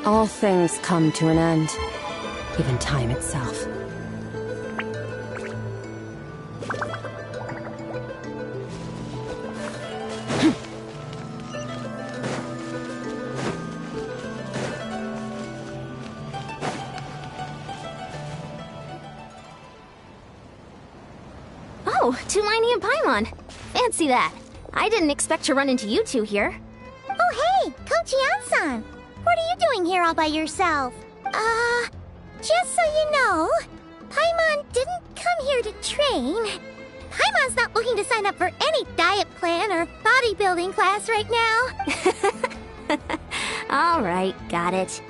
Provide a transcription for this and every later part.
All things come to an end, even time itself. Oh, Tulani and Paimon. Fancy that. I didn't expect to run into you two here. Oh, hey, Coach Yan-san. What are you doing here all by yourself? Just so you know, Paimon didn't come here to train. Paimon's not looking to sign up for any diet plan or bodybuilding class right now. Alright, got it.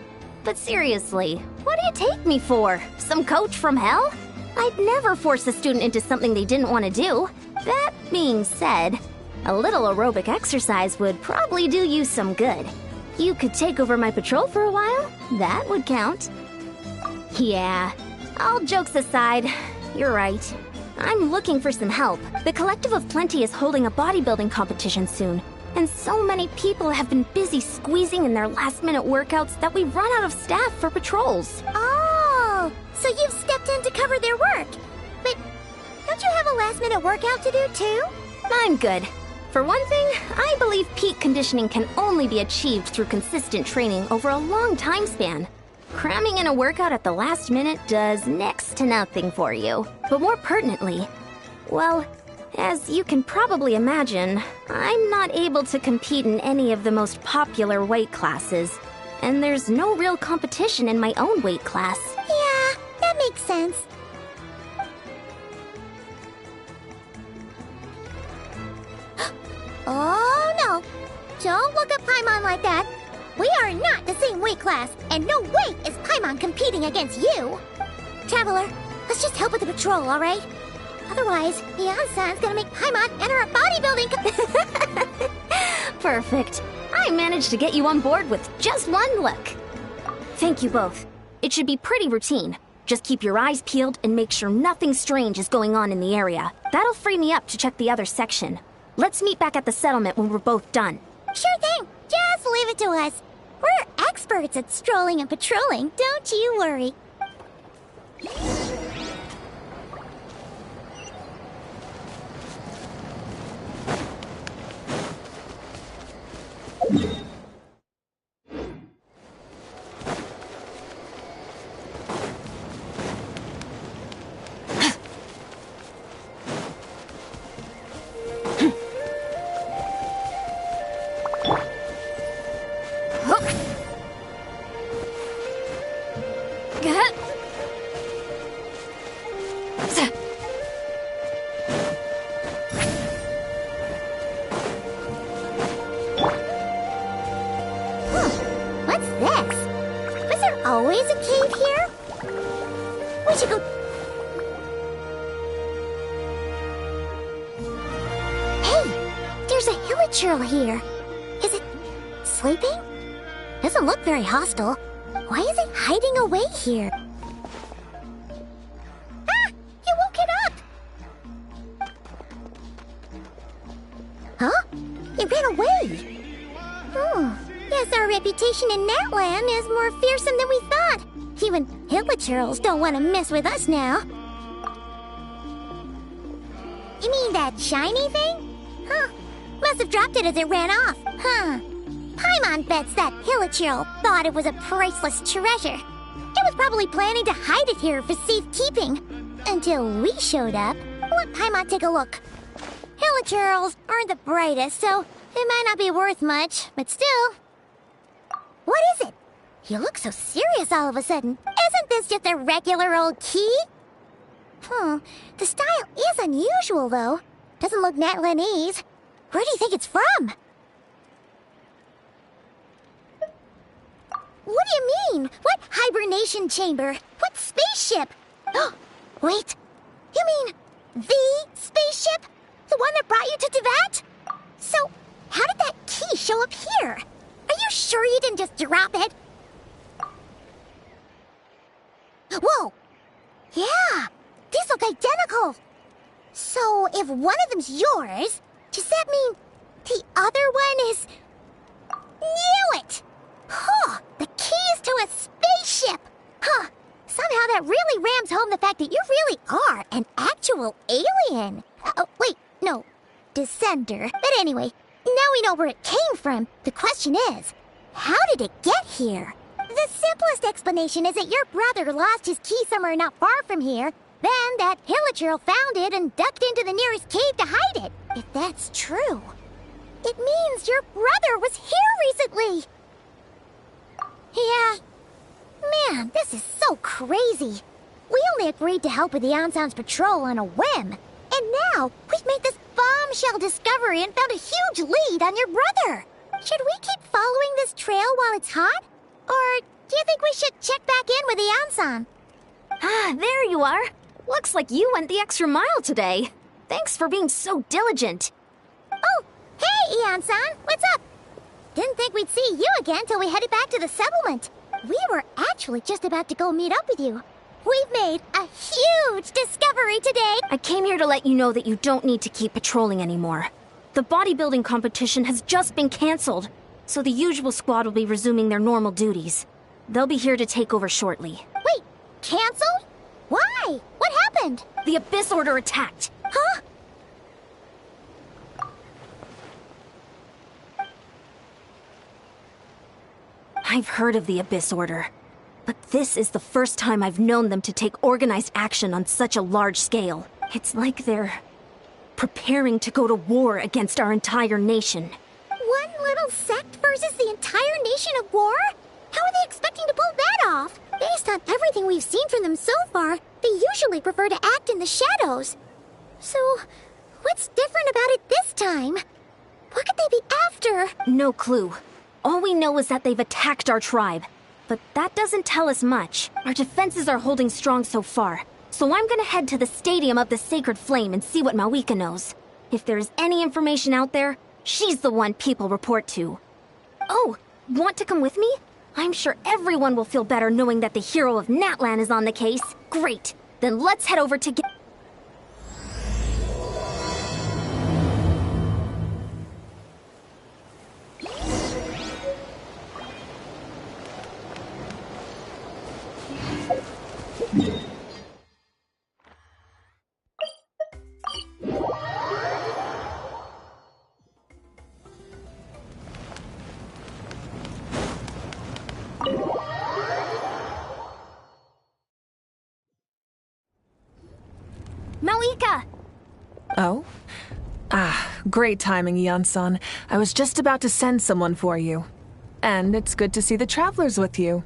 But seriously, what do you take me for? Some coach from hell? I'd never force a student into something they didn't want to do. That being said, a little aerobic exercise would probably do you some good. You could take over my patrol for a while. That would count. Yeah, all jokes aside, you're right. I'm looking for some help. The Collective of Plenty is holding a bodybuilding competition soon, and so many people have been busy squeezing in their last-minute workouts that we've run out of staff for patrols. Oh, so you've stepped in to cover their work. But don't you have a last-minute workout to do too? I'm good. For one thing, I believe peak conditioning can only be achieved through consistent training over a long time span. Cramming in a workout at the last minute does next to nothing for you. But more pertinently, well, as you can probably imagine, I'm not able to compete in any of the most popular weight classes. And there's no real competition in my own weight class. Yeah, that makes sense. Oh no! Don't look at Paimon like that. We are not the same weight class, and no way is Paimon competing against you. Traveler, let's just help with the patrol, alright? Otherwise, Yan-san's gonna make Paimon enter a bodybuilding Perfect. I managed to get you on board with just one look. Thank you both. It should be pretty routine. Just keep your eyes peeled and make sure nothing strange is going on in the area. That'll free me up to check the other section. Let's meet back at the settlement when we're both done. Sure thing. Just leave it to us. We're experts at strolling and patrolling, don't you worry. What's this? Was there always a cave here? We should go... Hey! There's a hilichurl here. Is it sleeping? Doesn't look very hostile. Why is it hiding away here? Ah! You woke it up! Huh? It ran away! Guess our reputation in that land is more fearsome than we thought. Even hilichurls don't want to mess with us now. You mean that shiny thing? Huh. Must have dropped it as it ran off. Huh. Paimon bets that hilichurl thought it was a priceless treasure. It was probably planning to hide it here for safekeeping. Until we showed up. Let Paimon take a look. Hilichurls aren't the brightest, so it might not be worth much, but still. What is it? You look so serious all of a sudden. Isn't this just a regular old key? The style is unusual, though. Doesn't look Natlanese. Where do you think it's from? What do you mean? What hibernation chamber? What spaceship? Wait. You mean the spaceship? The one that brought you to Tibet? So, how did that key show up here? Are you sure you didn't just drop it? Whoa! Yeah! These look identical! So, if one of them's yours, does that mean the other one is... Knew it! Huh! The key is to fact that you really are an actual alien. Oh, wait, no, descender. But anyway, now we know where it came from. The question is, how did it get here? The simplest explanation is that your brother lost his key somewhere not far from here. Then that hilichurl found it and ducked into the nearest cave to hide it. If that's true, it means your brother was here recently. Yeah. Man, this is so crazy. We only agreed to help with the Anson's patrol on a whim. And now, we've made this bombshell discovery and found a huge lead on your brother. Should we keep following this trail while it's hot? Or do you think we should check back in with the Anson? Ah, there you are. Looks like you went the extra mile today. Thanks for being so diligent. Oh, hey, Anson, what's up? Didn't think we'd see you again till we headed back to the settlement. We were actually just about to go meet up with you. We've made a huge discovery today. I came here to let you know that you don't need to keep patrolling anymore. The bodybuilding competition has just been canceled, so the usual squad will be resuming their normal duties. They'll be here to take over shortly. Wait, canceled? Why? What happened? The Abyss Order attacked. Huh? I've heard of the Abyss Order, but this is the first time I've known them to take organized action on such a large scale. It's like they're preparing to go to war against our entire nation. One little sect versus the entire nation at war? How are they expecting to pull that off? Based on everything we've seen from them so far, they usually prefer to act in the shadows. So, what's different about it this time? What could they be after? No clue. All we know is that they've attacked our tribe. But that doesn't tell us much. Our defenses are holding strong so far. So I'm gonna head to the Stadium of the Sacred Flame and see what Mawika knows. If there's any information out there, she's the one people report to. Oh, want to come with me? I'm sure everyone will feel better knowing that the hero of Natlan is on the case. Great. Then let's head over to get... Mawika! Oh? Great timing, Yansan. I was just about to send someone for you. And it's good to see the travelers with you.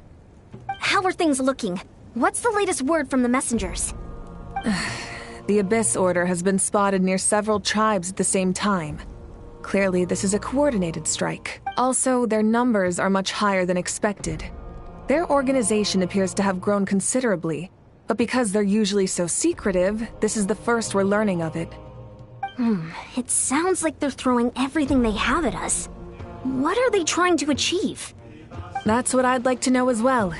How are things looking? What's the latest word from the messengers? The Abyss Order has been spotted near several tribes at the same time. Clearly, this is a coordinated strike. Also, their numbers are much higher than expected. Their organization appears to have grown considerably, but because they're usually so secretive, this is the first we're learning of it. It sounds like they're throwing everything they have at us. What are they trying to achieve? That's what I'd like to know as well.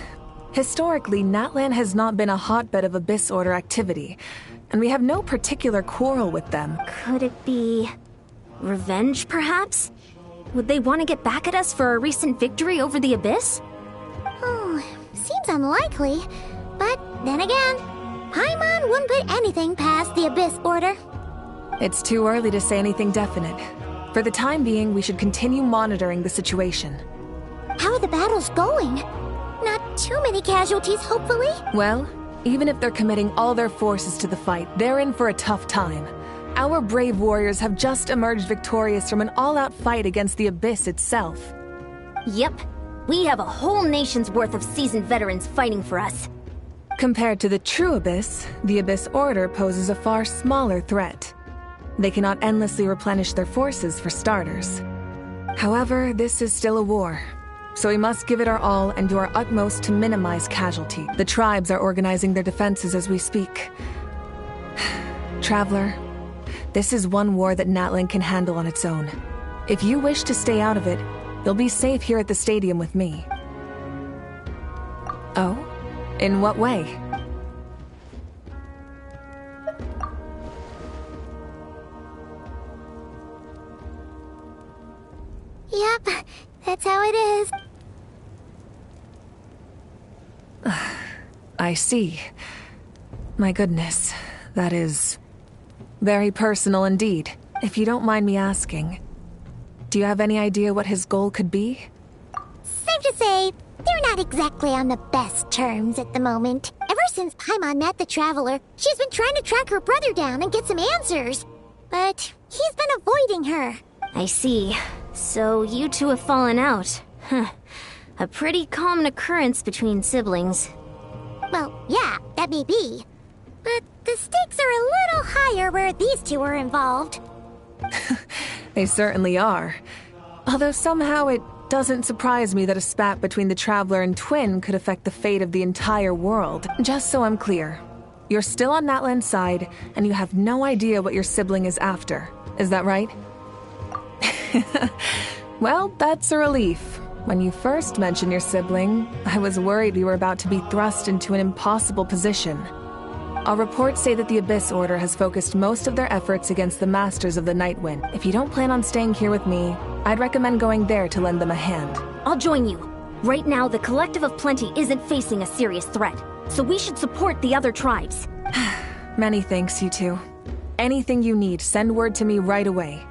Historically, Natlan has not been a hotbed of Abyss Order activity, and we have no particular quarrel with them. Could it be... revenge, perhaps? Would they want to get back at us for a recent victory over the Abyss? Oh, seems unlikely. But then again, Paimon wouldn't put anything past the Abyss Order. It's too early to say anything definite. For the time being, we should continue monitoring the situation. How are the battles going? Not too many casualties, hopefully? Well, even if they're committing all their forces to the fight, they're in for a tough time. Our brave warriors have just emerged victorious from an all-out fight against the Abyss itself. Yep. We have a whole nation's worth of seasoned veterans fighting for us. Compared to the true Abyss, the Abyss Order poses a far smaller threat. They cannot endlessly replenish their forces, for starters. However, this is still a war, so we must give it our all and do our utmost to minimize casualty. The tribes are organizing their defenses as we speak. Traveler, this is one war that Natlan can handle on its own. If you wish to stay out of it, you'll be safe here at the stadium with me. Oh? In what way? Yep, that's how it is. I see. My goodness, that is very personal indeed. If you don't mind me asking, do you have any idea what his goal could be? Safe to say, they're not exactly on the best terms at the moment. Ever since Paimon met the Traveler, she's been trying to track her brother down and get some answers. But he's been avoiding her. I see. So you two have fallen out. Huh. A pretty common occurrence between siblings. Well, yeah, that may be. But the stakes are a little higher where these two are involved. They certainly are. Although somehow it doesn't surprise me that a spat between the Traveler and Twin could affect the fate of the entire world. Just so I'm clear, you're still on Natlan's side, and you have no idea what your sibling is after. Is that right? Well, that's a relief. When you first mentioned your sibling, I was worried we were about to be thrust into an impossible position. Our reports say that the Abyss Order has focused most of their efforts against the Masters of the Nightwind. If you don't plan on staying here with me, I'd recommend going there to lend them a hand. I'll join you. Right now, the Collective of Plenty isn't facing a serious threat, so we should support the other tribes. Many thanks, you two. Anything you need, send word to me right away.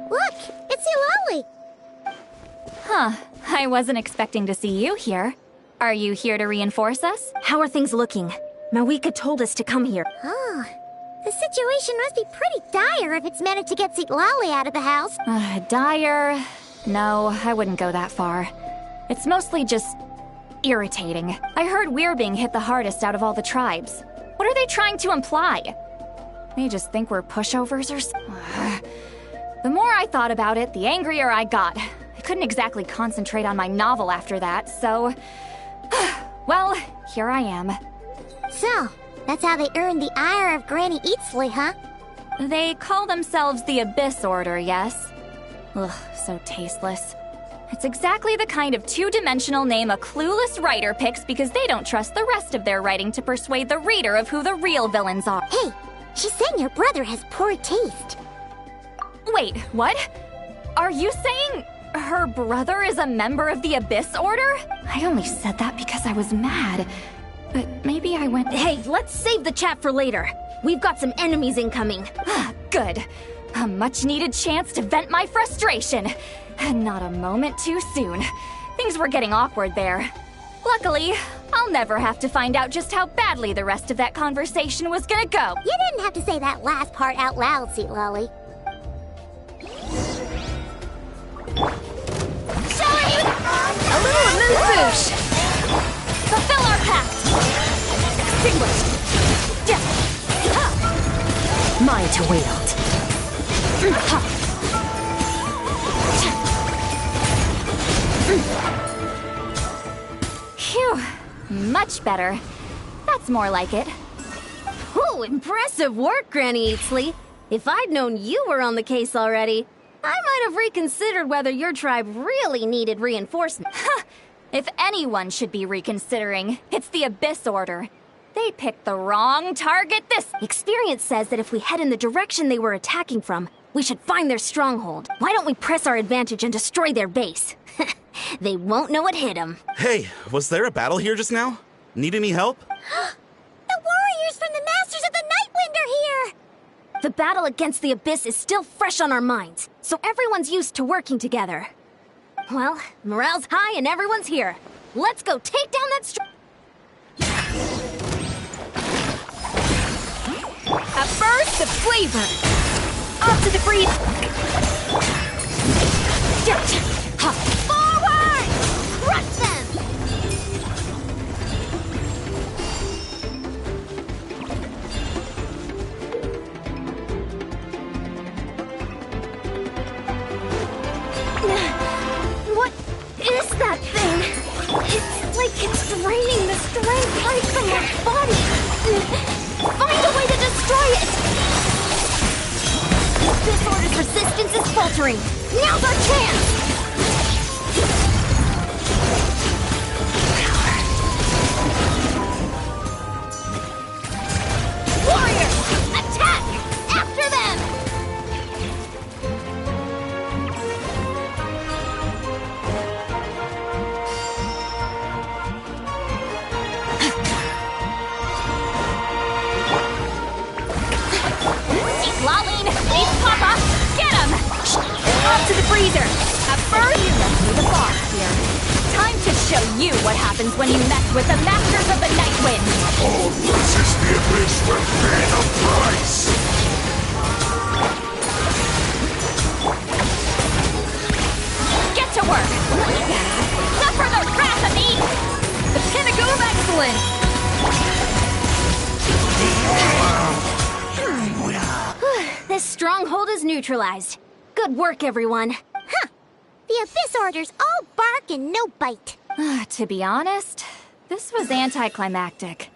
Look, it's Eulalie! Huh. I wasn't expecting to see you here. Are you here to reinforce us? How are things looking? Mawika told us to come here. Oh, the situation must be pretty dire if it's managed to get Eulalie out of the house. Dire? No, I wouldn't go that far. It's mostly just irritating. I heard we're being hit the hardest out of all the tribes. What are they trying to imply? They just think we're pushovers or something. The more I thought about it, the angrier I got. I couldn't exactly concentrate on my novel after that, so... well, here I am. So, that's how they earned the ire of Granny Eatsley, huh? They call themselves the Abyss Order, yes? Ugh, so tasteless. It's exactly the kind of two-dimensional name a clueless writer picks because they don't trust the rest of their writing to persuade the reader of who the real villains are. Hey, she's saying your brother has poor taste. Wait, what? Are you saying her brother is a member of the Abyss Order? I only said that because I was mad. But maybe I went... Hey, let's save the chat for later. We've got some enemies incoming. Good. A much-needed chance to vent my frustration. Not a moment too soon. Things were getting awkward there. Luckily, I'll never have to find out just how badly the rest of that conversation was gonna go. You didn't have to say that last part out loud, Eulalie. A little amuse-bouche! Fulfill our pact! Extinguished! Mine to wield. Phew. Much better. That's more like it. Ooh, impressive work, Granny Eatsley. If I'd known you were on the case already, I might have reconsidered whether your tribe really needed reinforcement. If anyone should be reconsidering, it's the Abyss Order. They picked the wrong target this— Experience says that if we head in the direction they were attacking from, we should find their stronghold. Why don't we press our advantage and destroy their base? They won't know it hit them. Hey, was there a battle here just now? Need any help? The warriors from the Masters of the Nightwind are here! The battle against the Abyss is still fresh on our minds, so everyone's used to working together. Well, morale's high and everyone's here. Let's go take down that A burst of flavor! Off to the breeze! Forward! Crush them! What is that thing? It's like it's draining the strength right from my body. resistance is faltering. Now's our chance! Warriors, attack! After them! Laline, please, Papa! Get him! Off to the freezer! At first, you left me the boss here. Time to show you what happens when you mess with the Masters of the Night Wind! All versus the abyss will pay the price! Get to work! Suffer the wrath of me! The pinnacle of excellence! This stronghold is neutralized. Good work, everyone. Huh. The Abyss Order's all bark and no bite. To be honest, this was anticlimactic.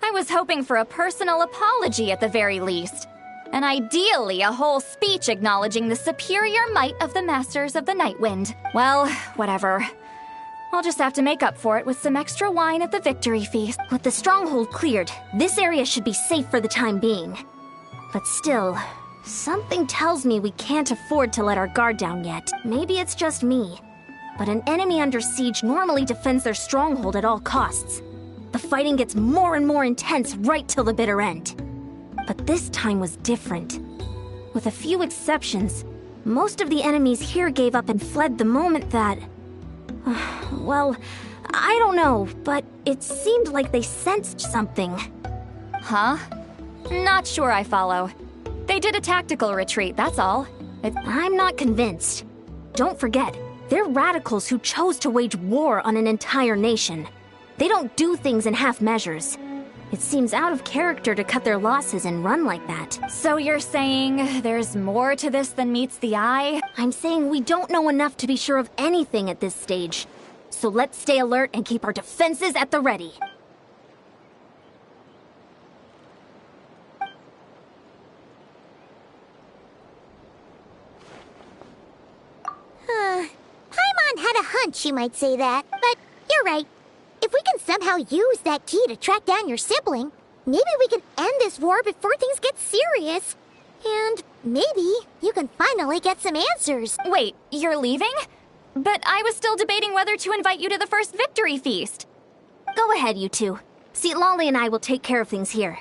I was hoping for a personal apology at the very least. And ideally, a whole speech acknowledging the superior might of the Masters of the Night Wind. Well, whatever. I'll just have to make up for it with some extra wine at the victory feast. With the stronghold cleared, this area should be safe for the time being. But still, something tells me we can't afford to let our guard down yet. Maybe it's just me. But an enemy under siege normally defends their stronghold at all costs. The fighting gets more and more intense right till the bitter end. But this time was different. With a few exceptions, most of the enemies here gave up and fled the moment that... well, I don't know, but it seemed like they sensed something. Huh? Not sure I follow. They did a tactical retreat, that's all. I'm not convinced. Don't forget, they're radicals who chose to wage war on an entire nation. They don't do things in half measures. It seems out of character to cut their losses and run like that. So you're saying there's more to this than meets the eye? I'm saying we don't know enough to be sure of anything at this stage. So let's stay alert and keep our defenses at the ready. Paimon had a hunch you might say that, but you're right. If we can somehow use that key to track down your sibling, maybe we can end this war before things get serious. And maybe you can finally get some answers. Wait, you're leaving? But I was still debating whether to invite you to the first victory feast. Go ahead, you two. See, Lolly and I will take care of things here.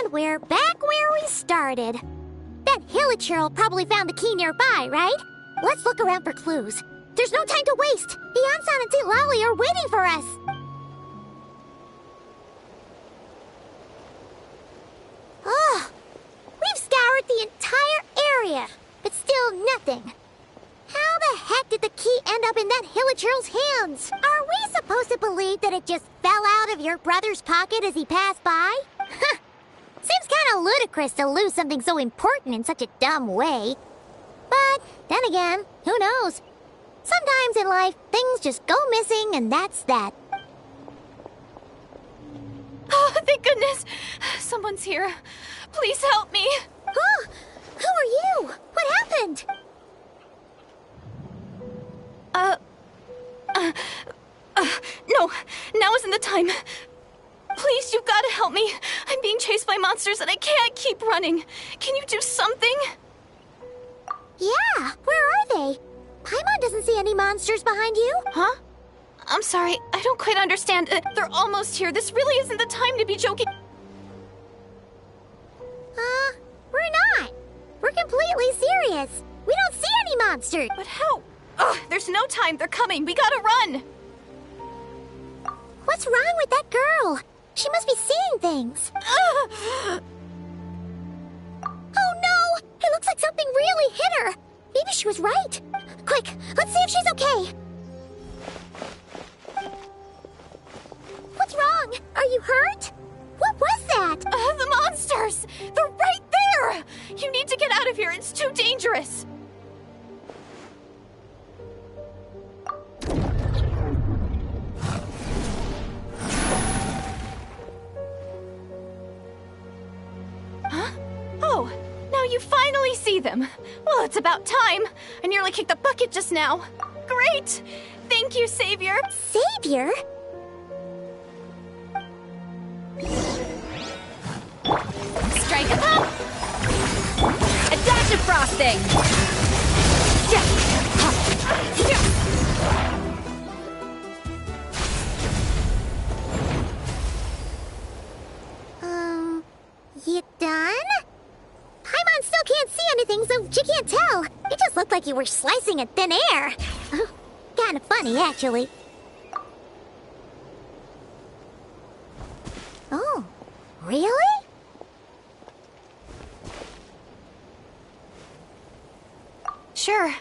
We're back where we started. That Hilichurl probably found the key nearby, right? Let's look around for clues. There's no time to waste. The Ansan and St. Lally are waiting for us. Oh, we've scoured the entire area, but still nothing. How the heck did the key end up in that Hilichurl's hands? Are we supposed to believe that it just fell out of your brother's pocket as he passed by? Seems kind of ludicrous to lose something so important in such a dumb way. But then again, who knows? Sometimes in life, things just go missing and that's that. Oh, thank goodness! Someone's here. Please help me! Oh, who are you? What happened? No, now isn't the time. Please, you've got to help me. I'm being chased by monsters and I can't keep running. Can you do something? Yeah, where are they? Paimon doesn't see any monsters behind you. Huh? I'm sorry, I don't quite understand. They're almost here. This really isn't the time to be joking. We're not. We're completely serious. We don't see any monsters. But how? Ugh, there's no time. They're coming. We gotta run. What's wrong with that girl? She must be seeing things. Oh no! It looks like something really hit her. Maybe she was right. Quick, let's see if she's okay. What's wrong? Are you hurt? What was that? The monsters! They're right there! You need to get out of here. It's too dangerous. Huh? Oh, now you finally see them. Well, it's about time. I nearly kicked the bucket just now. Great! Thank you, Savior. Savior? Strike a pop! A dash of frosting! You done? Paimon still can't see anything, so she can't tell. It just looked like you were slicing at thin air. Kinda funny, actually. Oh, really? Sure.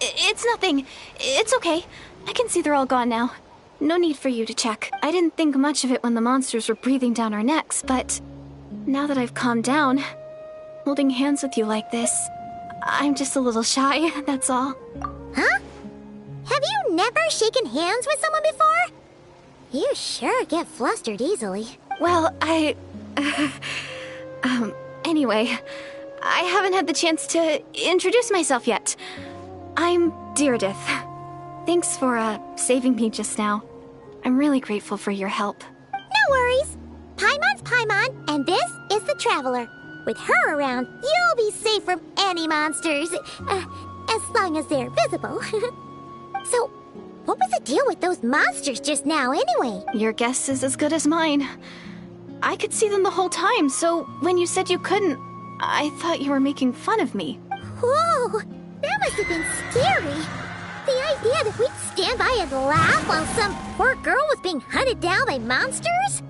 It's nothing. It's okay. I can see they're all gone now. No need for you to check. I didn't think much of it when the monsters were breathing down our necks, but now that I've calmed down, holding hands with you like this, I'm just a little shy, that's all. Huh? Have you never shaken hands with someone before? You sure get flustered easily. Well, anyway, I haven't had the chance to introduce myself yet. I'm Deirdith. Thanks for, saving me just now. I'm really grateful for your help. No worries. Paimon's Paimon, and this is the Traveler. With her around, you'll be safe from any monsters, as long as they're visible. So, what was the deal with those monsters just now, anyway? Your guess is as good as mine. I could see them the whole time, so when you said you couldn't, I thought you were making fun of me. Whoa! That must have been scary. The idea that we'd stand by and laugh while some poor girl was being hunted down by monsters?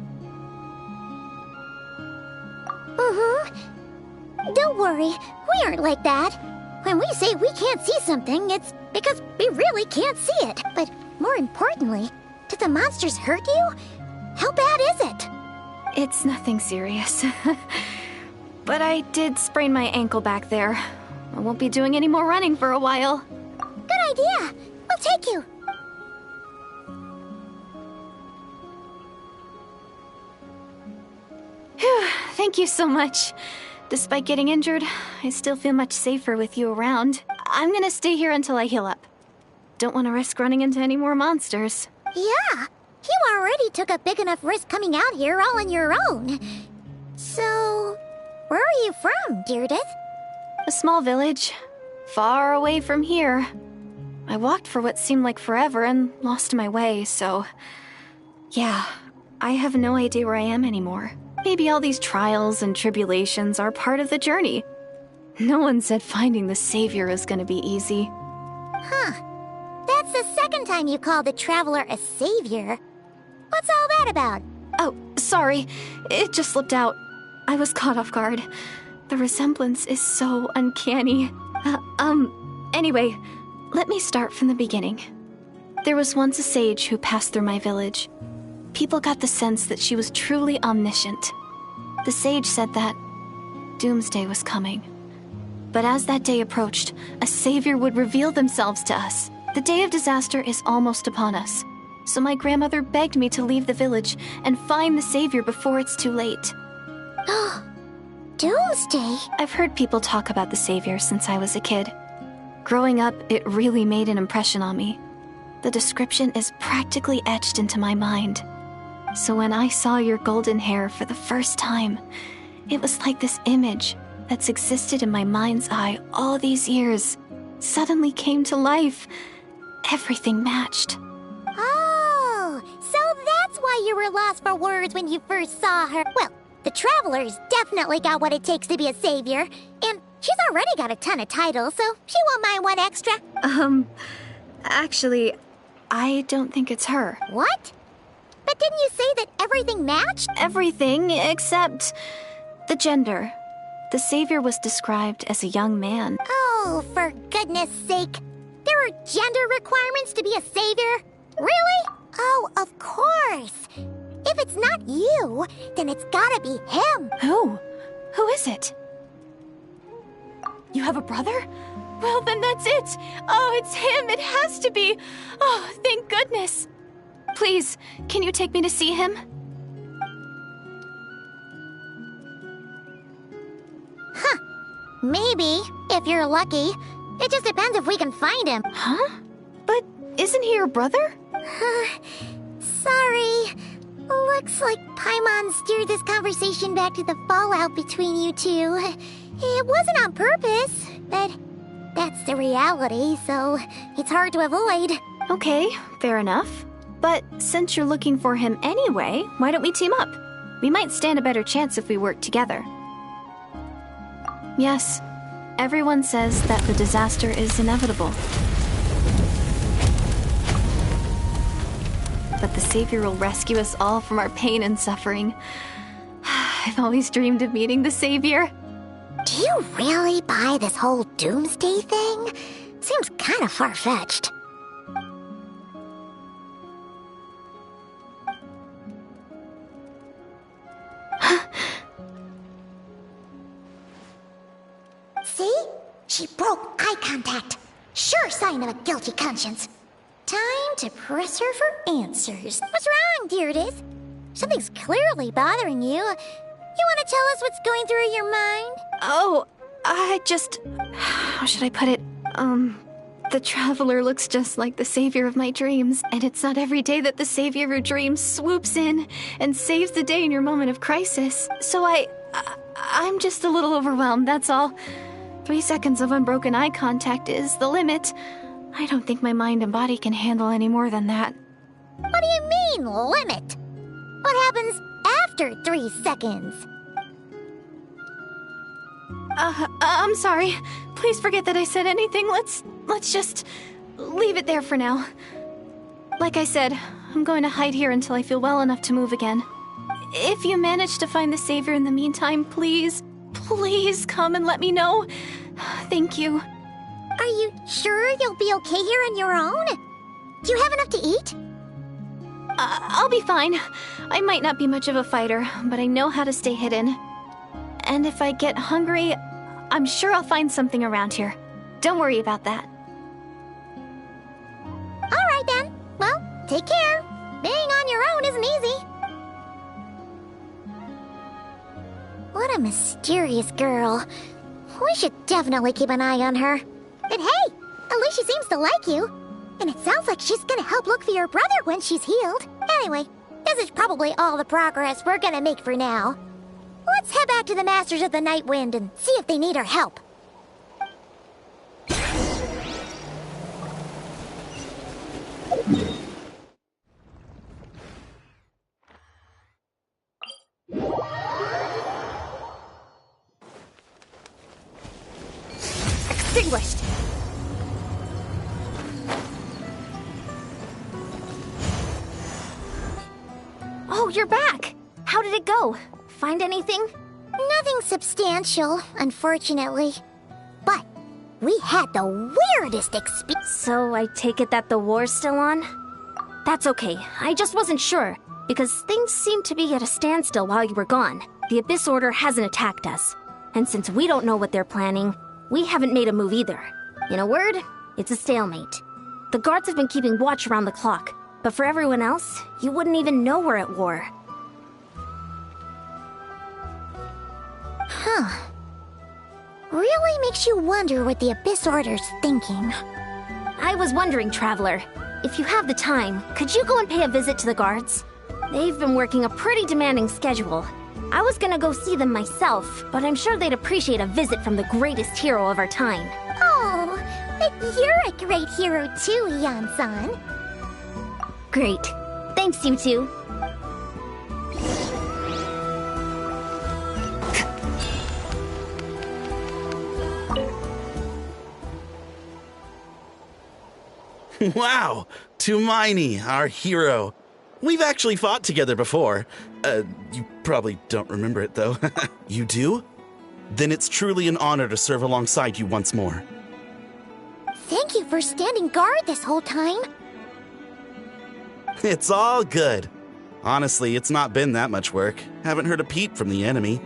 Don't worry, we aren't like that. When we say we can't see something, it's because we really can't see it. But more importantly, did the monsters hurt you? How bad is it? It's nothing serious. But I did sprain my ankle back there. I won't be doing any more running for a while. Good idea. We'll take you. Phew, thank you so much. Despite getting injured, I still feel much safer with you around. I'm gonna stay here until I heal up. Don't want to risk running into any more monsters. Yeah, you already took a big enough risk coming out here all on your own. So, where are you from, Deirdith? A small village, far away from here. I walked for what seemed like forever and lost my way, so... Yeah, I have no idea where I am anymore. Maybe all these trials and tribulations are part of the journey. No one said finding the Savior is gonna be easy. Huh. That's the second time you called the Traveler a savior. What's all that about? Oh, sorry. It just slipped out. I was caught off guard. The resemblance is so uncanny. Anyway, let me start from the beginning. There was once a sage who passed through my village. People got the sense that she was truly omniscient. The sage said that doomsday was coming. But as that day approached, a savior would reveal themselves to us. The day of disaster is almost upon us. So my grandmother begged me to leave the village and find the savior before it's too late. Doomsday? I've heard people talk about the savior since I was a kid. Growing up, it really made an impression on me. The description is practically etched into my mind. So when I saw your golden hair for the first time, it was like this image that's existed in my mind's eye all these years suddenly came to life. Everything matched. Oh, so that's why you were lost for words when you first saw her. Well, the Traveler's definitely got what it takes to be a savior, and She's already got a ton of titles, so she won't mind one extra. Actually, I don't think it's her. What? But didn't you say that everything matched? Everything except the gender. The savior was described as a young man. Oh, for goodness sake. There are gender requirements to be a savior? Really? Oh, of course. If it's not you, then it's gotta be him. Who? Who is it? You have a brother? Well, then that's it. Oh, it's him. It has to be. Oh, thank goodness. Please, can you take me to see him? Huh. Maybe, if you're lucky. It just depends if we can find him. Huh? But isn't he your brother? Sorry. Looks like Paimon steered this conversation back to the fallout between you two. It wasn't on purpose, but that's the reality, so it's hard to avoid. Okay, fair enough. But since you're looking for him anyway, why don't we team up? We might stand a better chance if we work together. Yes, everyone says that the disaster is inevitable. But the Savior will rescue us all from our pain and suffering. I've always dreamed of meeting the Savior. Do you really buy this whole doomsday thing? Seems kind of far-fetched. See? She broke eye contact. Sure sign of a guilty conscience. Time to press her for answers. What's wrong, Deirdis? Something's clearly bothering you. You want to tell us what's going through your mind? Oh, how should I put it? The Traveler looks just like the savior of my dreams, and it's not every day that the savior of your dreams swoops in and saves the day in your moment of crisis. So I'm just a little overwhelmed, that's all. 3 seconds of unbroken eye contact is the limit. I don't think my mind and body can handle any more than that. What do you mean, limit? What happens after 3 seconds? I'm sorry. Please forget that I said anything. Let's just leave it there for now. Like I said, I'm going to hide here until I feel well enough to move again. If you manage to find the Savior in the meantime, please come and let me know. Thank you. Are you sure you'll be okay here on your own? Do you have enough to eat? I'll be fine. I might not be much of a fighter, but I know how to stay hidden. And if I get hungry, I'm sure I'll find something around here. Don't worry about that. All right then. Well, take care. Being on your own isn't easy. What a mysterious girl. We should definitely keep an eye on her. But hey, at least she seems to like you. And it sounds like she's gonna help look for your brother when she's healed. Anyway, this is probably all the progress we're gonna make for now. Let's head back to the Masters of the Night Wind and see if they need our help. Extinguished. Oh, you're back! How did it go? Find anything? Nothing substantial, unfortunately. But we had the weirdest experience. So I take it that the war's still on? That's okay. I just wasn't sure, because things seemed to be at a standstill while you were gone. The Abyss Order hasn't attacked us. And since we don't know what they're planning, we haven't made a move either. In a word, it's a stalemate. The guards have been keeping watch around the clock, but for everyone else, you wouldn't even know we're at war. Huh. Really makes you wonder what the Abyss Order's thinking. I was wondering, Traveler, if you have the time, could you go and pay a visit to the guards? They've been working a pretty demanding schedule. I was gonna go see them myself, but I'm sure they'd appreciate a visit from the greatest hero of our time. Oh, but you're a great hero too, Yan-san. Great. Thanks, you two. Wow, Tumaini, our hero. We've actually fought together before. You probably don't remember it, though. You do? Then it's truly an honor to serve alongside you once more. Thank you for standing guard this whole time. It's all good. Honestly, it's not been that much work. Haven't heard a peep from the enemy.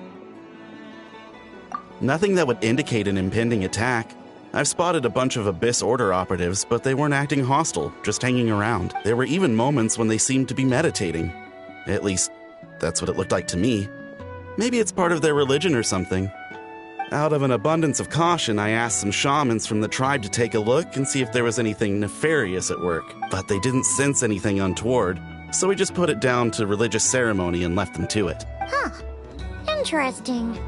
Nothing that would indicate an impending attack. I've spotted a bunch of Abyss Order operatives, but they weren't acting hostile, just hanging around. There were even moments when they seemed to be meditating. At least, that's what it looked like to me. Maybe it's part of their religion or something. Out of an abundance of caution, I asked some shamans from the tribe to take a look and see if there was anything nefarious at work, but they didn't sense anything untoward, so we just put it down to religious ceremony and left them to it. Huh. Interesting.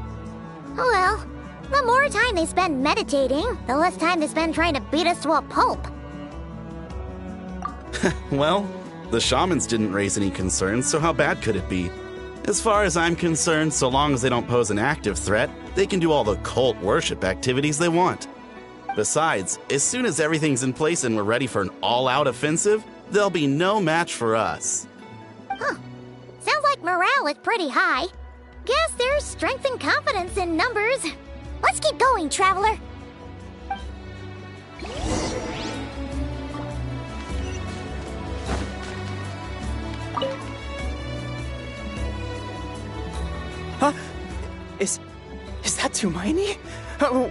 Oh well, the more time they spend meditating, the less time they spend trying to beat us to a pulp. Well, the shamans didn't raise any concerns, so how bad could it be? As far as I'm concerned, so long as they don't pose an active threat, they can do all the cult worship activities they want. Besides, as soon as everything's in place and we're ready for an all-out offensive, there'll be no match for us. Huh. Sounds like morale is pretty high. Guess there's strength and confidence in numbers. Let's keep going, Traveler. Huh? Is that Tumaini?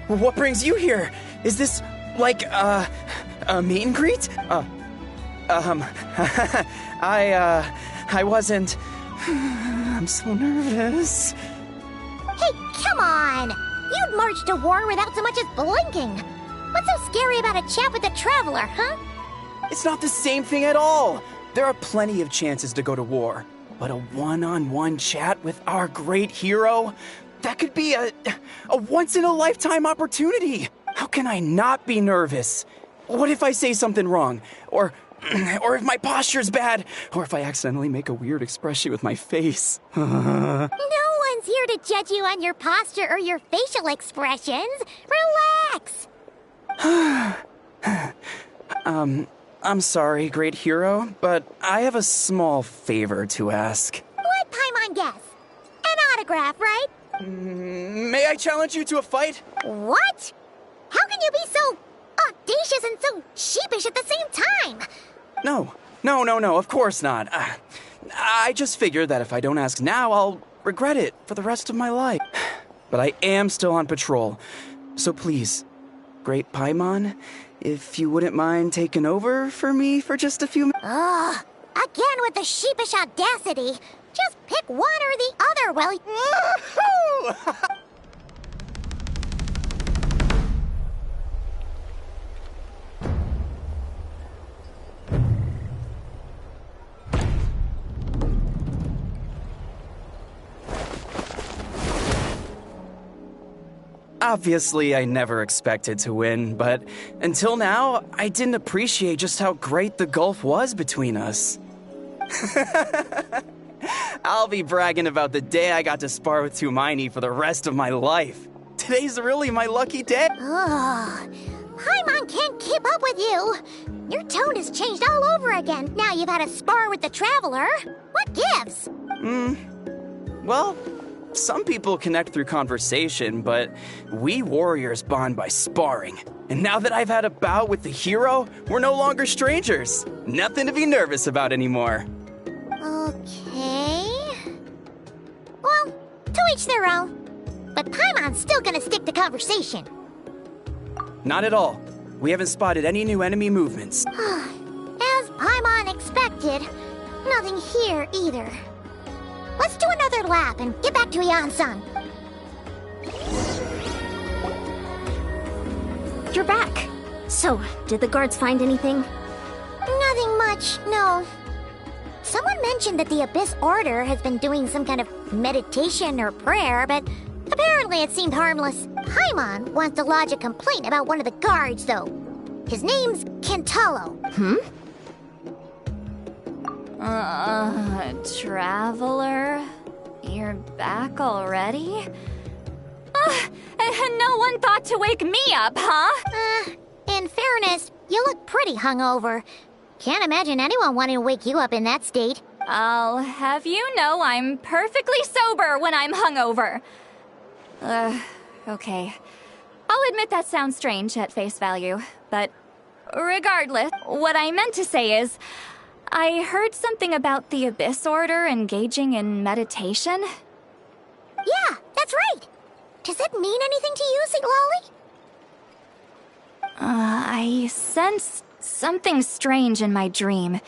What brings you here? Is this, like, a meet and greet? I wasn't... I'm so nervous. Hey, come on! You'd march to war without so much as blinking. What's so scary about a chat with a Traveler, huh? It's not the same thing at all. There are plenty of chances to go to war. But a one-on-one chat with our great hero? That could be a once-in-a-lifetime opportunity. How can I not be nervous? What if I say something wrong? Or if my posture's bad? Or if I accidentally make a weird expression with my face? No one's here to judge you on your posture or your facial expressions. Relax. I'm sorry, great hero, but I have a small favor to ask. Let Paimon guess. An autograph, right? May I challenge you to a fight? What? How can you be so audacious and so sheepish at the same time? No, of course not. I just figured that if I don't ask now, I'll regret it for the rest of my life. But I am still on patrol, so please, great Paimon, if you wouldn't mind taking over for me for just a few minutes. Ugh, again with the sheepish audacity. Just pick one or the other, will you? Obviously, I never expected to win, but until now, I didn't appreciate just how great the gulf was between us. I'll be bragging about the day I got to spar with Tumaini for the rest of my life. Today's really my lucky day. Ugh, Paimon can't keep up with you. Your tone has changed all over again. Now you've had a spar with the Traveler. What gives? Well, some people connect through conversation, but we warriors bond by sparring. And now that I've had a bout with the hero, we're no longer strangers. Nothing to be nervous about anymore. Okay. Well, to each their own. But Paimon's still gonna stick to conversation. Not at all. We haven't spotted any new enemy movements. As Paimon expected, nothing here either. Let's do another lap and get back to Yan-san. You're back. So, did the guards find anything? Nothing much, no. Someone mentioned that the Abyss Order has been doing some kind of meditation or prayer, but apparently it seemed harmless. Paimon wants to lodge a complaint about one of the guards, though. His name's Kentaro. Traveler? You're back already? And no one thought to wake me up, huh? In fairness, You look pretty hungover. Can't imagine anyone wanting to wake you up in that state. I'll have you know I'm perfectly sober when I'm hungover. Okay. I'll admit that sounds strange at face value, but regardless, what I meant to say is, I heard something about the Abyss Order engaging in meditation. Yeah, that's right. Does that mean anything to you, Siglali? I sensed something strange in my dream.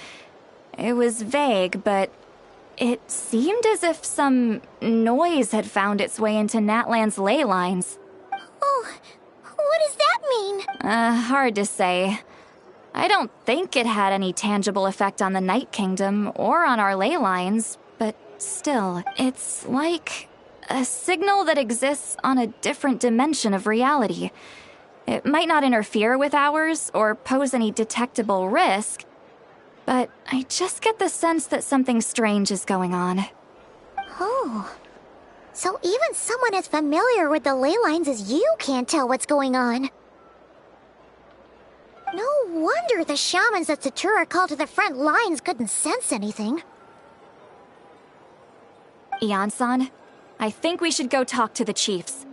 It was vague, but it seemed as if some noise had found its way into Natlan's ley lines. Oh, what does that mean? Hard to say. I don't think it had any tangible effect on the Night Kingdom or on our ley lines, but still, it's like a signal that exists on a different dimension of reality. It might not interfere with ours or pose any detectable risk, but I just get the sense that something strange is going on. Oh. So even someone as familiar with the ley lines as you can't tell what's going on. No wonder the shamans that Satura called to the front lines couldn't sense anything. Ian-san, I think we should go talk to the chiefs.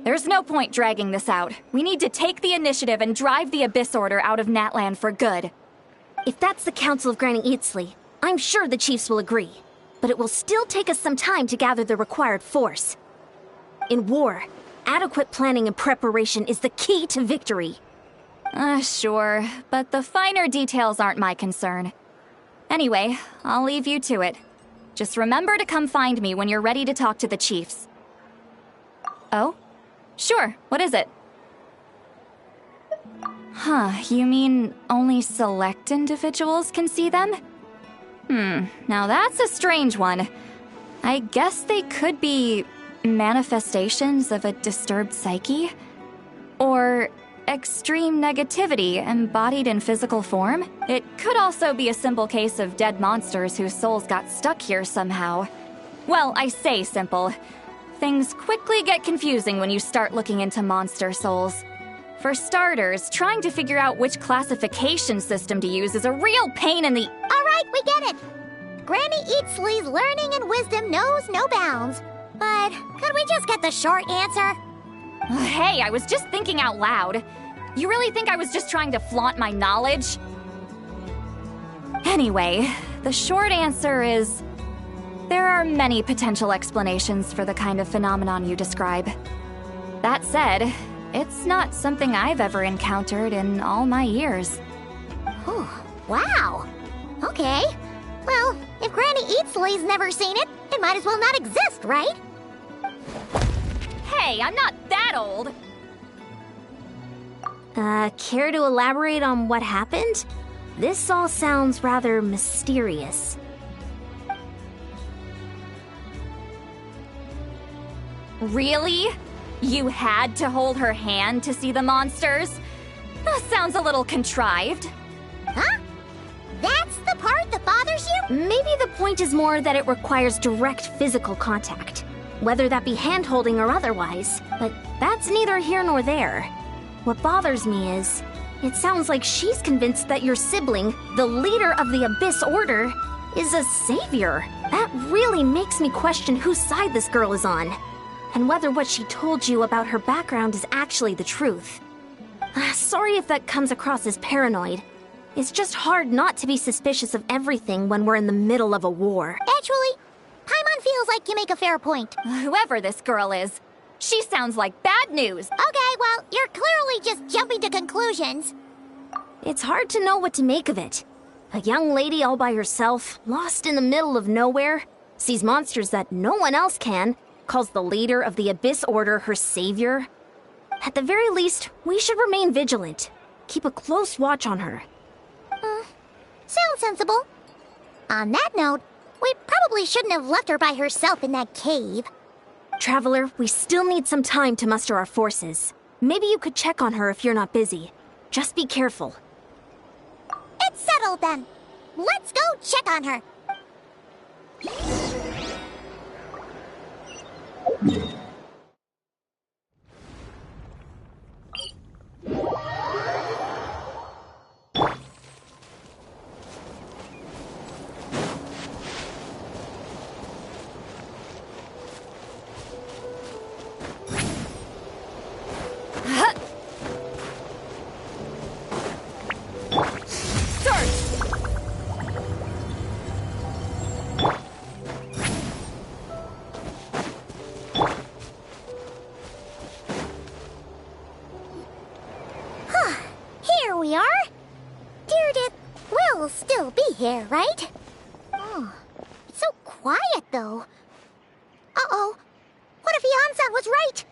There's no point dragging this out. We need to take the initiative and drive the Abyss Order out of Natlan for good. If that's the Council of Granny Eatsley, I'm sure the chiefs will agree. But it will still take us some time to gather the required force. In war, adequate planning and preparation is the key to victory. Sure, but the finer details aren't my concern. Anyway, I'll leave you to it. Just remember to come find me when you're ready to talk to the chiefs. Oh? Sure, what is it? Huh, you mean only select individuals can see them? Now that's a strange one. I guess they could be manifestations of a disturbed psyche? Or extreme negativity embodied in physical form? It could also be a simple case of dead monsters whose souls got stuck here somehow. Well, I say simple. Things quickly get confusing when you start looking into monster souls. For starters, trying to figure out which classification system to use is a real pain in the— Alright, we get it. Granny Eatsley's learning and wisdom knows no bounds. But could we just get the short answer? Hey, I was just thinking out loud. You really think I was just trying to flaunt my knowledge? Anyway, the short answer is, there are many potential explanations for the kind of phenomenon you describe. That said, it's not something I've ever encountered in all my years. Oh, wow. Okay. Well, if Granny Eatsley's never seen it, it might as well not exist, right? Hey, I'm not that old! Care to elaborate on what happened? This all sounds rather mysterious. Really? You had to hold her hand to see the monsters? That sounds a little contrived. Huh? That's the part that bothers you? Maybe the point is more that it requires direct physical contact. Whether that be hand-holding or otherwise, but that's neither here nor there. What bothers me is, it sounds like she's convinced that your sibling, the leader of the Abyss Order, is a savior. That really makes me question whose side this girl is on, and whether what she told you about her background is actually the truth. Sorry if that comes across as paranoid. It's just hard not to be suspicious of everything when we're in the middle of a war. Actually, Paimon feels like you make a fair point. Whoever this girl is, she sounds like bad news. Okay, well, you're clearly just jumping to conclusions. It's hard to know what to make of it. A young lady all by herself, lost in the middle of nowhere, sees monsters that no one else can, calls the leader of the Abyss Order her savior. At the very least, we should remain vigilant. Keep a close watch on her. Sounds sensible. On that note, we probably shouldn't have left her by herself in that cave. Traveler, we still need some time to muster our forces. Maybe you could check on her if you're not busy. Just be careful. It's settled then. Let's go check on her. here, right? Oh, it's so quiet, though. Uh-oh. What if Yan-san was right?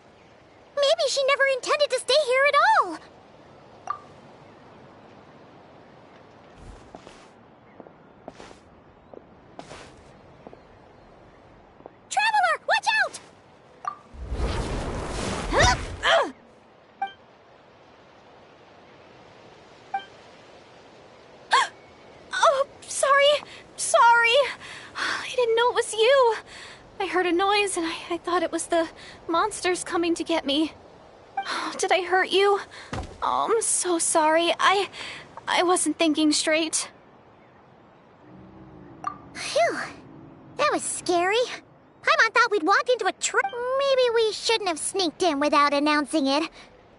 Maybe she never intended to stay here at all. Traveler, watch out! Oh, sorry. I didn't know it was you. I heard a noise and I thought it was the monsters coming to get me. Oh, did I hurt you? Oh, I'm so sorry. I wasn't thinking straight. Phew. That was scary. Paimon thought we'd walked into a trap. Maybe we shouldn't have sneaked in without announcing it.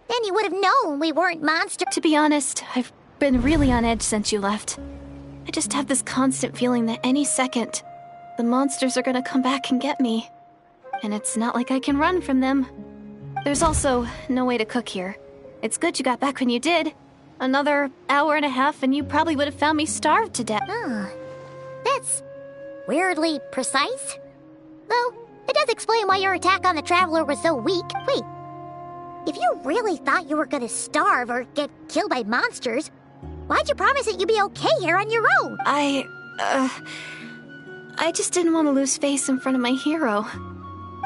Then you would have known we weren't monsters. To be honest, I've been really on edge since you left. I just have this constant feeling that any second, the monsters are gonna come back and get me. And it's not like I can run from them. There's also no way to cook here. It's good you got back when you did. Another hour and a half and you probably would have found me starved to death. That's weirdly precise. Though, it does explain why your attack on the Traveler was so weak. Wait, if you really thought you were gonna starve or get killed by monsters, why'd you promise that you'd be okay here on your own? I just didn't want to lose face in front of my hero.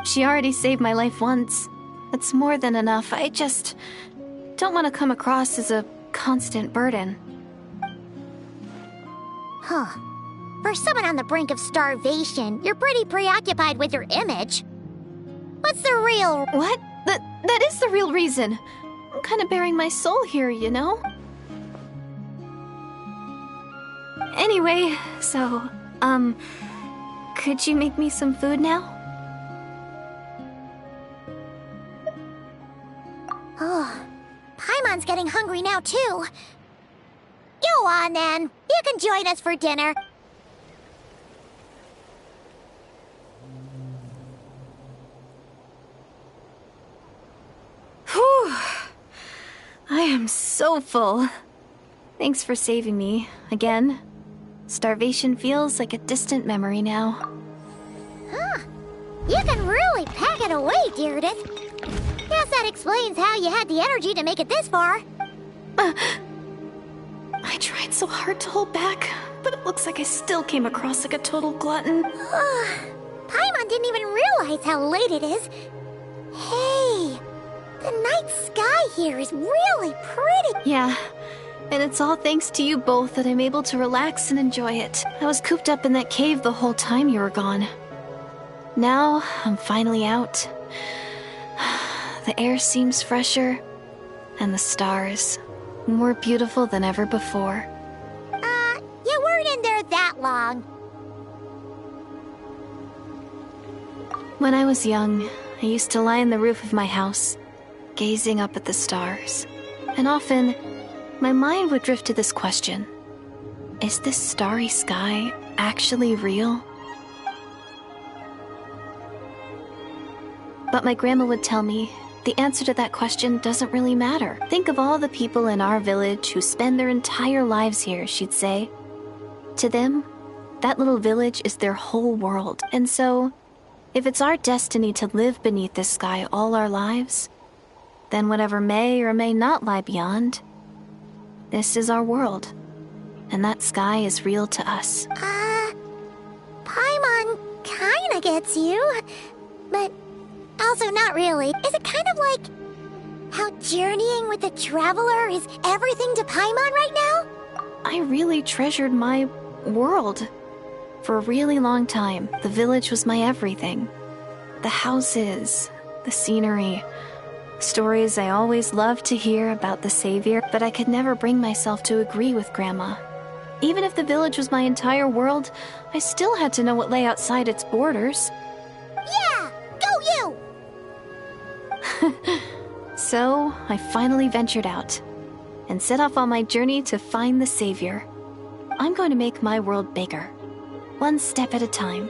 She already saved my life once. That's more than enough. I just don't want to come across as a constant burden. Huh. For someone on the brink of starvation, you're pretty preoccupied with your image. What's the real... What? That is the real reason. I'm kind of bearing my soul here, you know? Anyway, so, could you make me some food now? Oh, Paimon's getting hungry now, too. Go on, then. You can join us for dinner. Whew. I am so full. Thanks for saving me, again. Starvation feels like a distant memory now. Huh. You can really pack it away, Deardith. Guess that explains how you had the energy to make it this far. I tried so hard to hold back, but it looks like I still came across like a total glutton. Paimon didn't even realize how late it is. Hey, the night sky here is really pretty. Yeah, and it's all thanks to you both that I'm able to relax and enjoy it. I was cooped up in that cave the whole time you were gone. Now, I'm finally out. The air seems fresher, and the stars more beautiful than ever before. You weren't in there that long. When I was young, I used to lie on the roof of my house, gazing up at the stars. And often, my mind would drift to this question. Is this starry sky actually real? But my grandma would tell me, the answer to that question doesn't really matter. Think of all the people in our village who spend their entire lives here, she'd say. To them, that little village is their whole world. And so, if it's our destiny to live beneath this sky all our lives, then whatever may or may not lie beyond, this is our world. And that sky is real to us. Paimon kinda gets you, but also not really. Is it kind of like how journeying with the Traveler is everything to Paimon right now? I really treasured my world. For a really long time, the village was my everything. The houses, the scenery, stories I always loved to hear about the Savior, but I could never bring myself to agree with Grandma. Even if the village was my entire world, I still had to know what lay outside its borders. Yeah! Go you! So, I finally ventured out and set off on my journey to find the Savior. I'm going to make my world bigger, one step at a time.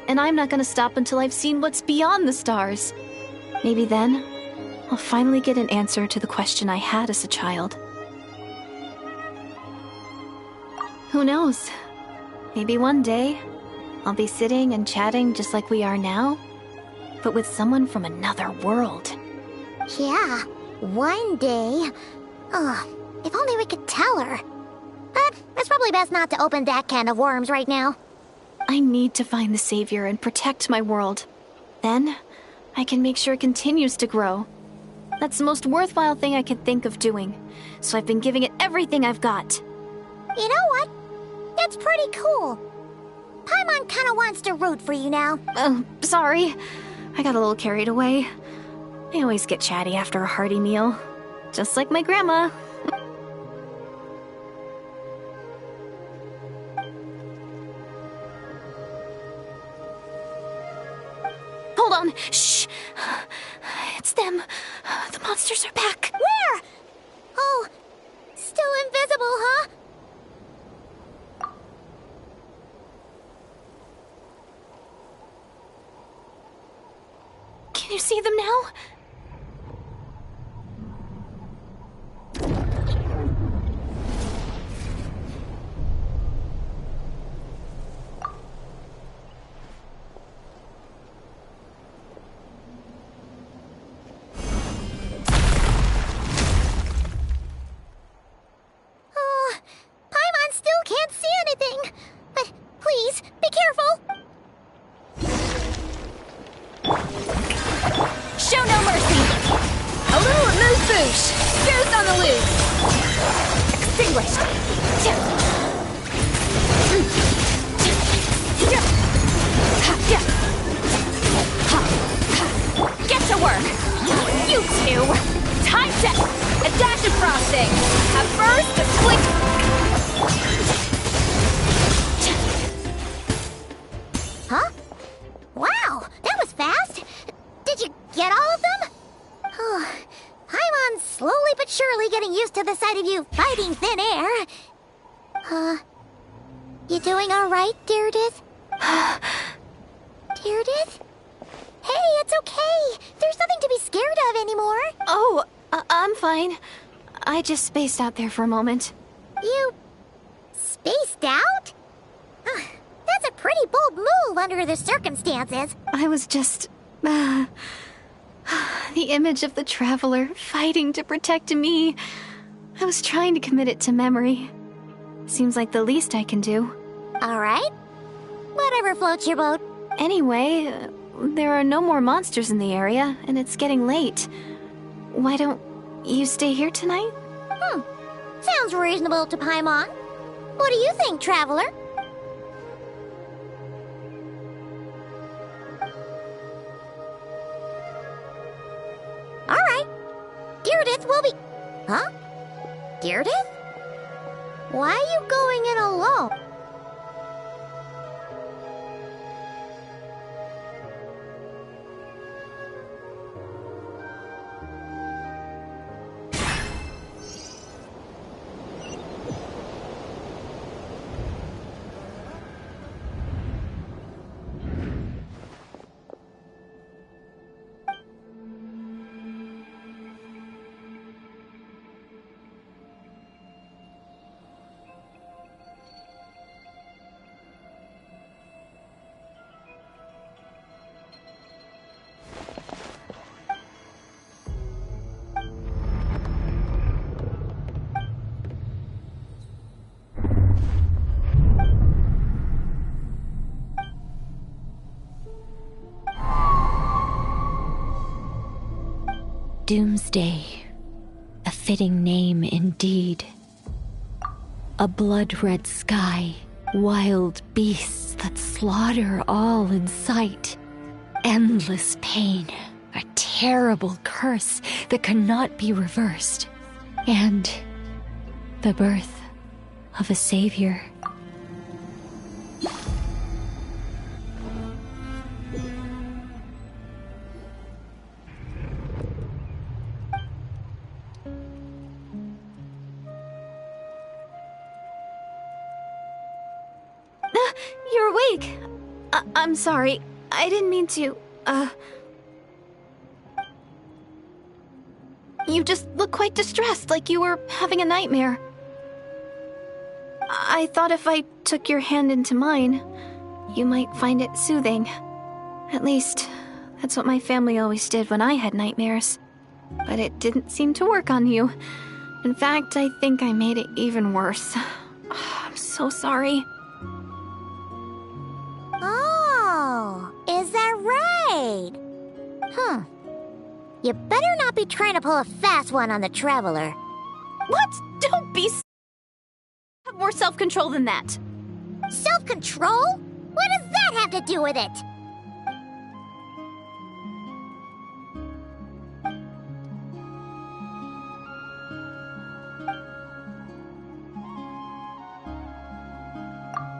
And I'm not going to stop until I've seen what's beyond the stars. Maybe then, I'll finally get an answer to the question I had as a child. Who knows? Maybe one day, I'll be sitting and chatting just like we are now, but with someone from another world. Yeah, one day. If only we could tell her. But it's probably best not to open that can of worms right now. I need to find the Savior and protect my world. Then, I can make sure it continues to grow. That's the most worthwhile thing I could think of doing, so I've been giving it everything I've got. You know what? That's pretty cool. Paimon kinda wants to root for you now. Oh, sorry. I got a little carried away. I always get chatty after a hearty meal. Just like my grandma. Hold on. Shh. It's them. The monsters are back. Where? Oh, still invisible, huh? Can you see them now? Paimon still can't see anything. But please, be careful. Show no mercy! A little amuse-bouche! Goes on the loose! Extinguished! Get to work! You two! Time to... A dash of frosting! At first, a flick... Huh? Wow, that was fast. Did you get all of them? Paimon's slowly but surely getting used to the sight of you fighting thin air. You doing all right, Deirdith? Deirdith? Hey, it's okay. There's nothing to be scared of anymore. Oh, I'm fine. I just spaced out there for a moment. You... spaced out? That's a pretty bold move under the circumstances. I was just... the image of the Traveler fighting to protect me. I was trying to commit it to memory. Seems like the least I can do. All right. Whatever floats your boat. Anyway, there are no more monsters in the area, and it's getting late. Why don't you stay here tonight? Sounds reasonable to Paimon. What do you think, Traveler? All right. Deirdith will be... Huh? Deirdith? Why are you going in alone? Doomsday. A fitting name indeed. A blood-red sky, wild beasts that slaughter all in sight. Endless pain, a terrible curse that cannot be reversed. And the birth of a savior. You're awake! I'm sorry. I didn't mean to, You just look quite distressed, like you were having a nightmare. I thought if I took your hand into mine, you might find it soothing. At least, that's what my family always did when I had nightmares. But it didn't seem to work on you. In fact, I think I made it even worse. I'm so sorry. Oh, is that right? You better not be trying to pull a fast one on the Traveler. What? Don't be have more self-control than that. Self-control? What does that have to do with it?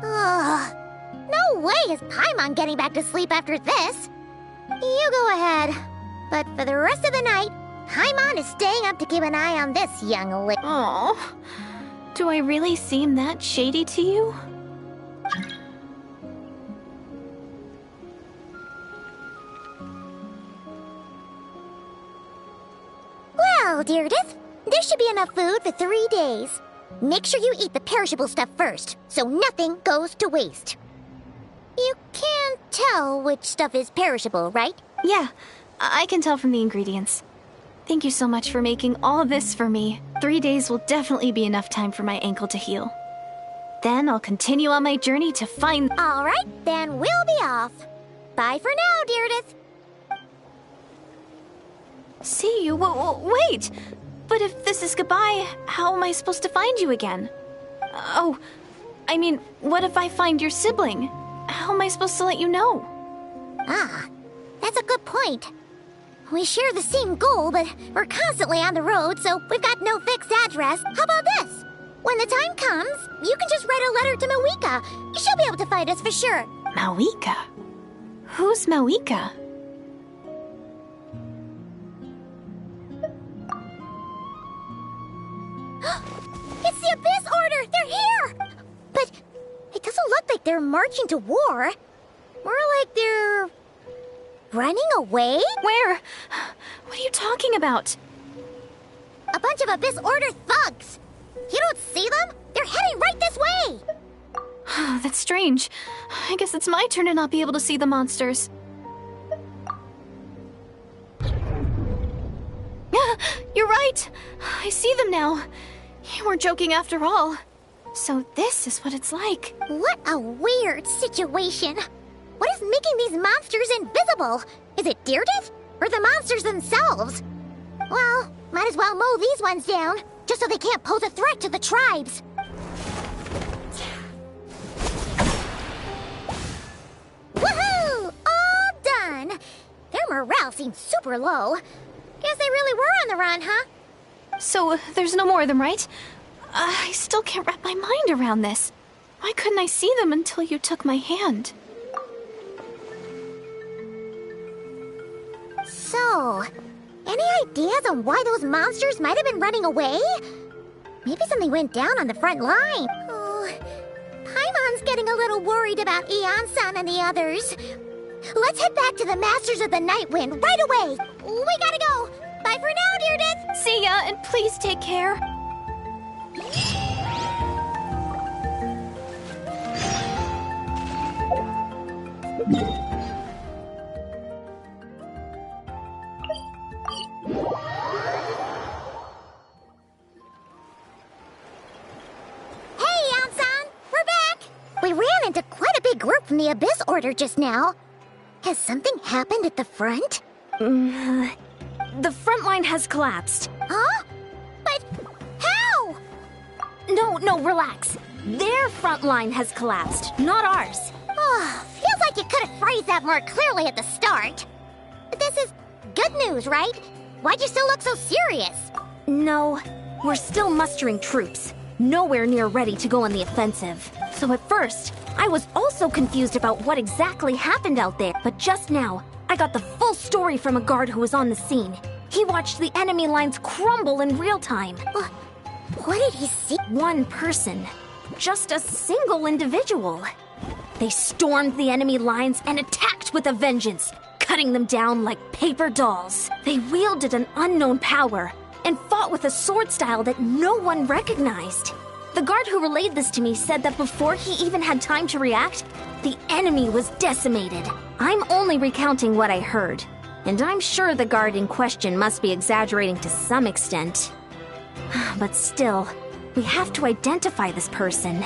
Ugh. No way is Paimon getting back to sleep after this. You go ahead. But for the rest of the night, Paimon is staying up to keep an eye on this young lady. Oh, do I really seem that shady to you? Well, Deirdith, there should be enough food for 3 days. Make sure you eat the perishable stuff first, so nothing goes to waste. You can't tell which stuff is perishable, right? Yeah, I can tell from the ingredients. Thank you so much for making all this for me. 3 days will definitely be enough time for my ankle to heal. Then I'll continue on my journey to find... All right, then we'll be off. Bye for now, Deirdith. See you? Wait! But if this is goodbye, how am I supposed to find you again? Oh, I mean, what if I find your sibling? How am I supposed to let you know? Ah, that's a good point. We share the same goal, but we're constantly on the road, so we've got no fixed address. How about this? When the time comes, you can just write a letter to Mawika. She'll be able to find us for sure. Mawika? Who's Mawika? It's the Abyss Order! They're here! But it doesn't look like they're marching to war. More like they're... running away? Where? What are you talking about? A bunch of Abyss Order thugs! You don't see them? They're heading right this way! That's strange. I guess it's my turn to not be able to see the monsters. You're right! I see them now. You weren't joking after all. So this is what it's like. What a weird situation. What is making these monsters invisible? Is it Deirdith? Or the monsters themselves? Well, might as well mow these ones down, just so they can't pose a threat to the tribes. Woohoo! All done! Their morale seems super low. Guess they really were on the run, huh? So there's no more of them, right? I still can't wrap my mind around this. Why couldn't I see them until you took my hand? So, any ideas on why those monsters might have been running away? Maybe something went down on the front line. Oh, Paimon's getting a little worried about Eon-san and the others. Let's head back to the Masters of the Night Wind right away. We gotta go. Bye for now, Deirdith. See ya, and please take care. We ran into quite a big group from the Abyss Order just now. Has something happened at the front? The front line has collapsed. Huh? But how? No, relax. Their front line has collapsed, not ours. Oh, feels like you could have phrased that more clearly at the start. But this is good news, right? Why'd you still look so serious? No, we're still mustering troops. Nowhere near ready to go on the offensive. So at first, I was also confused about what exactly happened out there. But just now, I got the full story from a guard who was on the scene. He watched the enemy lines crumble in real time. What did he see? One person. Just a single individual. They stormed the enemy lines and attacked with a vengeance, cutting them down like paper dolls. They wielded an unknown power and fought with a sword style that no one recognized. The guard who relayed this to me said that before he even had time to react, the enemy was decimated. I'm only recounting what I heard, and I'm sure the guard in question must be exaggerating to some extent. But still, we have to identify this person.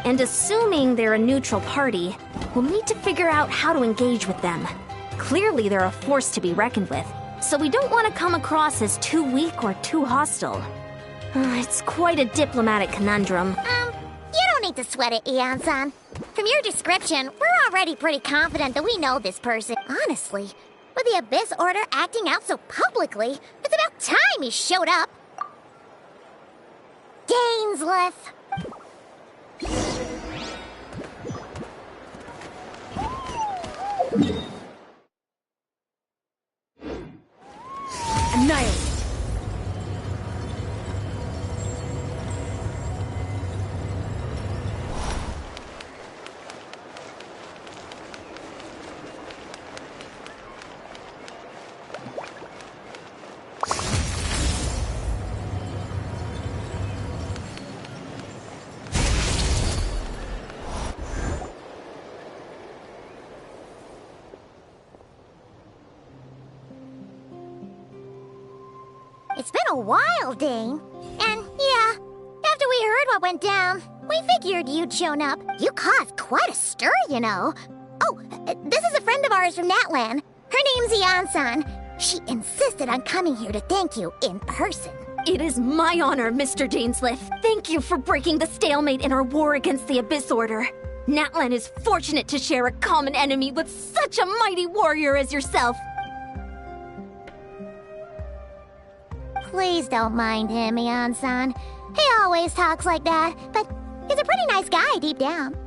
And assuming they're a neutral party, we'll need to figure out how to engage with them. Clearly they're a force to be reckoned with, so we don't want to come across as too weak or too hostile. It's quite a diplomatic conundrum. You don't need to sweat it, Eon-san. From your description, we're already pretty confident that we know this person. Honestly, with the Abyss Order acting out so publicly, it's about time he showed up. Gainsliff. Annihilate! It's been a while, Dane. And yeah, after we heard what went down, we figured you'd shown up. You caused quite a stir, you know. Oh, this is a friend of ours from Natlan. Her name's Eon-san. She insisted on coming here to thank you in person. It is my honor, Mr. Gainsliff. Thank you for breaking the stalemate in our war against the Abyss Order. Natlan is fortunate to share a common enemy with such a mighty warrior as yourself. Please don't mind him, Eon-san. He always talks like that, but he's a pretty nice guy deep down.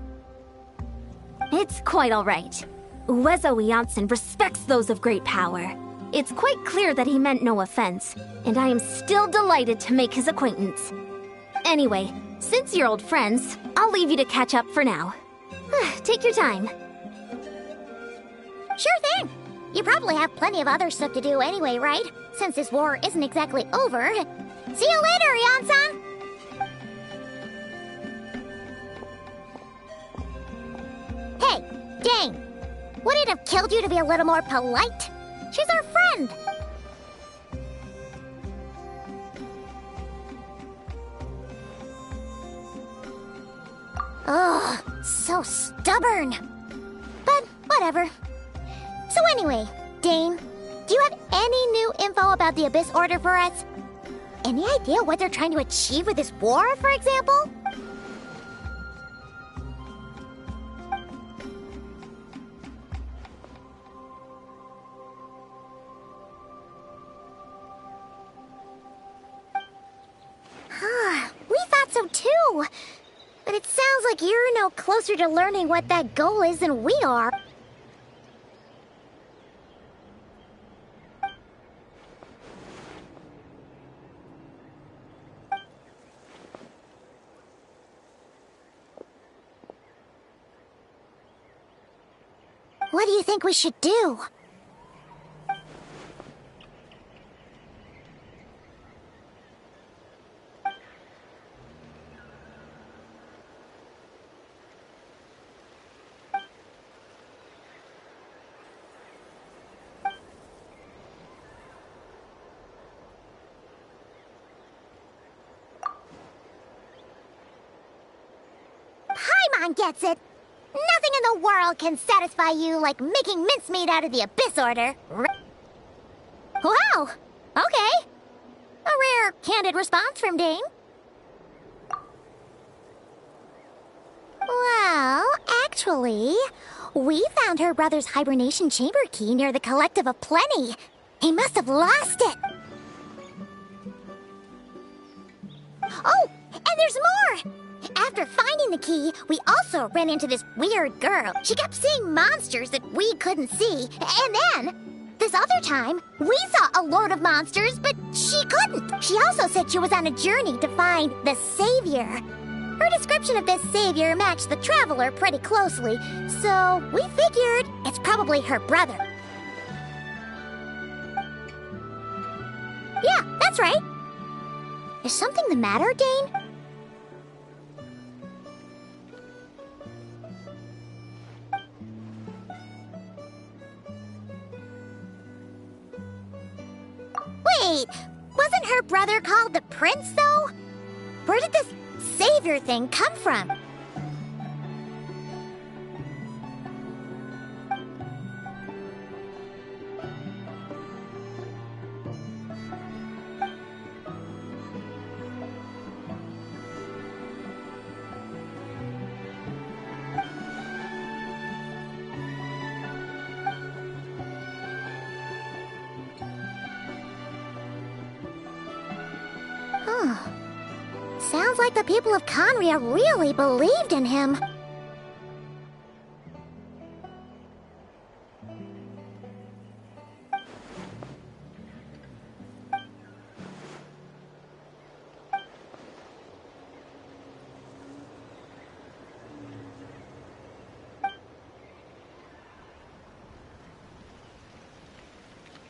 It's quite all right. Uezo Janssen respects those of great power. It's quite clear that he meant no offense, and I am still delighted to make his acquaintance. Anyway, since you're old friends, I'll leave you to catch up for now. Take your time. Sure thing. You probably have plenty of other stuff to do anyway, right? Since this war isn't exactly over. See you later, Eon-san! Hey, Dane! Would it have killed you to be a little more polite? She's our friend! Ugh, so stubborn. But whatever. So anyway, Dane, do you have any new info about the Abyss Order for us? Any idea what they're trying to achieve with this war, for example? We thought so too. But it sounds like you're no closer to learning what that goal is than we are. What do you think we should do? Paimon gets it. Nothing in the world can satisfy you like making mincemeat out of the Abyss Order. Wow! Okay. A rare, candid response from Dane. Well, actually, we found her brother's hibernation chamber key near the Collective of Plenty. He must have lost it. Oh, and there's more! After finding the key, we also ran into this weird girl. She kept seeing monsters that we couldn't see. And then, this other time, we saw a load of monsters, but she couldn't. She also said she was on a journey to find the Savior. Her description of this Savior matched the Traveler pretty closely, so we figured it's probably her brother. Yeah, that's right. Is something the matter, Dane? Wait, wasn't her brother called the Prince, though? Where did this savior thing come from? Sounds like the people of Conria really believed in him.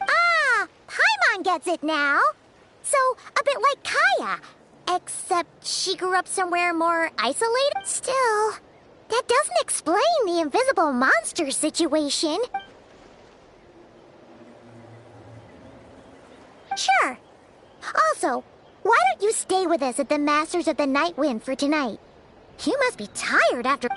Ah! Paimon gets it now! So, a bit like Kaya. Except she grew up somewhere more isolated. Still, that doesn't explain the invisible monster situation. Sure. Also, why don't you stay with us at the Masters of the Night Wind for tonight? You must be tired after...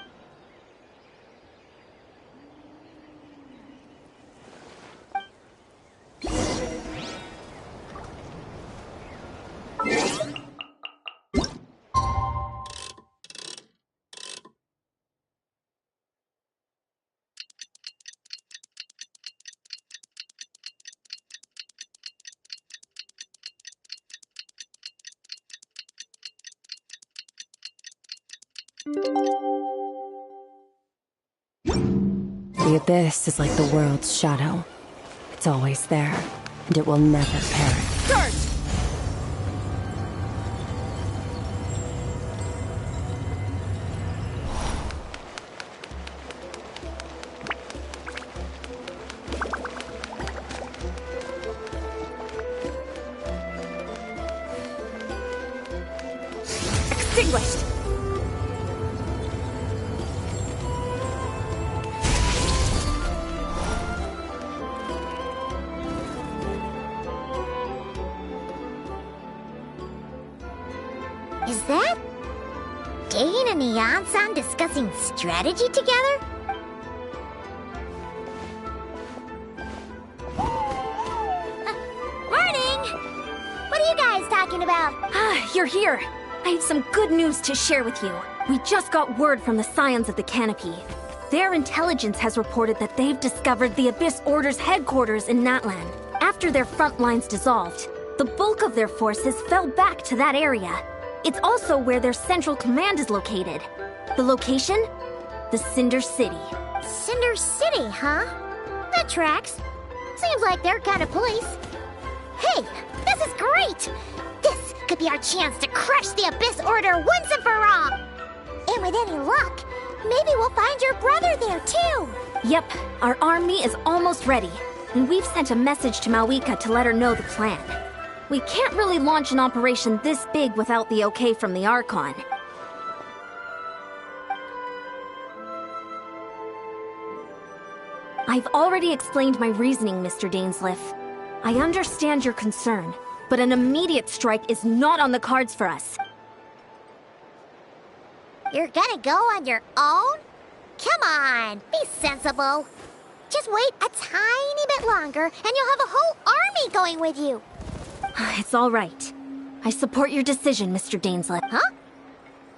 The abyss is like the world's shadow. It's always there, and it will never perish. Extinguished! Is that Dane and Neon-san discussing strategy together? Morning! What are you guys talking about? Ah, you're here. I have some good news to share with you. We just got word from the Scions of the Canopy. Their intelligence has reported that they've discovered the Abyss Order's headquarters in Natlan. After their front lines dissolved, the bulk of their forces fell back to that area. It's also where their central command is located. The location? The Cinder City. Cinder City, huh? That tracks. Seems like their kind of place. Hey, this is great! This could be our chance to crush the Abyss Order once and for all! And with any luck, maybe we'll find your brother there too! Yep, our army is almost ready, and we've sent a message to Mawika to let her know the plan. We can't really launch an operation this big without the okay from the Archon. I've already explained my reasoning, Mr. Dainsleif. I understand your concern, but an immediate strike is not on the cards for us. You're gonna go on your own? Come on, be sensible. Just wait a tiny bit longer, and you'll have a whole army going with you. It's all right. I support your decision, Mr. Dainsleif. Huh?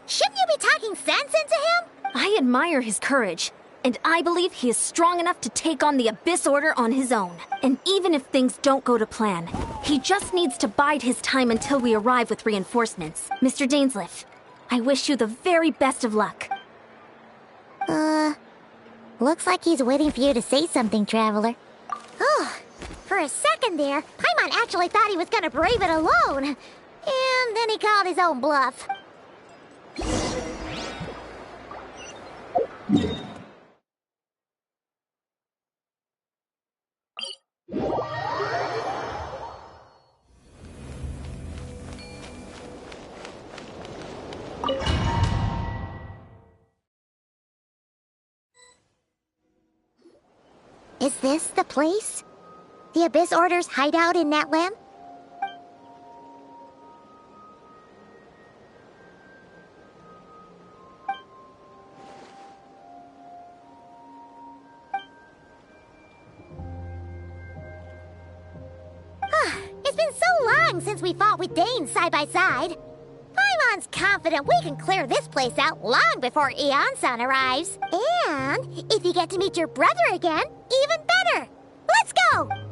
Shouldn't you be talking sense into him? I admire his courage, and I believe he is strong enough to take on the Abyss Order on his own. And even if things don't go to plan, he just needs to bide his time until we arrive with reinforcements. Mr. Dainsleif, I wish you the very best of luck. Looks like he's waiting for you to say something, Traveler. Oh, for a second there, Paimon actually thought he was gonna brave it alone. And then he called his own bluff. Is this the place? The Abyss Order's hideout in Natlan? long since we fought with Dane side by side. Paimon's confident we can clear this place out long before Eon-san arrives. And if you get to meet your brother again, even better. Let's go!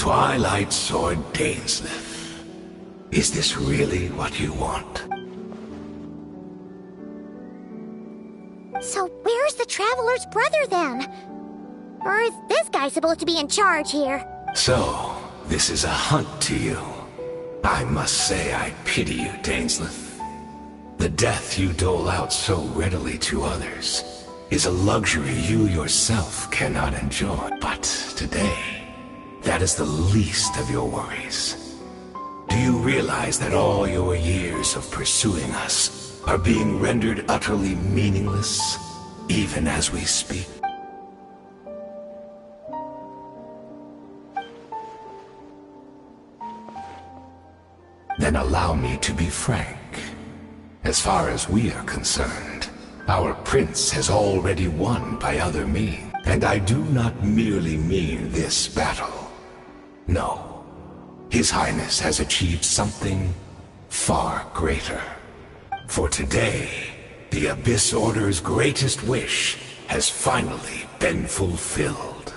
Twilight Sword Dainsleif. Is this really what you want? So where's the Traveler's brother then? Or is this guy supposed to be in charge here? So, this is a hunt to you. I must say I pity you, Dainsleif. The death you dole out so readily to others is a luxury you yourself cannot enjoy. But today, that is the least of your worries. Do you realize that all your years of pursuing us are being rendered utterly meaningless, even as we speak? Then allow me to be frank. As far as we are concerned, our prince has already won by other means. And I do not merely mean this battle. No. His Highness has achieved something far greater. For today, the Abyss Order's greatest wish has finally been fulfilled.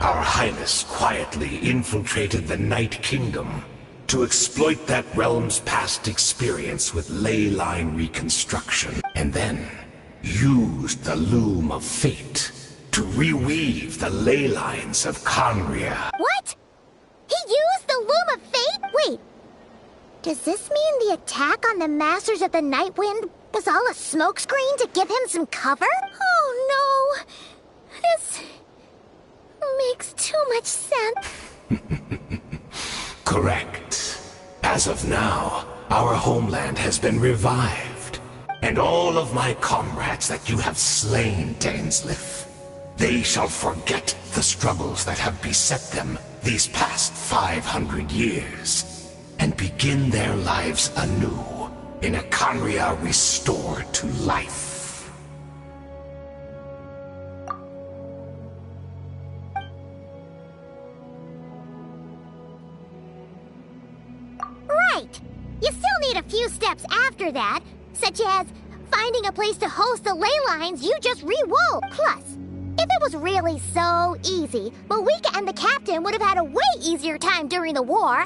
Our Highness quietly infiltrated the Night Kingdom to exploit that realm's past experience with ley line reconstruction, and then used the loom of fate to reweave the ley lines of Conria. What? He used the Loom of Fate? Wait. Does this mean the attack on the Masters of the Night Wind was all a smokescreen to give him some cover? Oh no. This makes too much sense. Correct. As of now, our homeland has been revived. And all of my comrades that you have slain, Dainsleif, they shall forget the struggles that have beset them these past 500 years, and begin their lives anew in a Conria restored to life. Right. You still need a few steps after that, such as finding a place to host the ley lines you just re-wove. Plus, if it was really so easy, Malika and the captain would have had a way easier time during the war.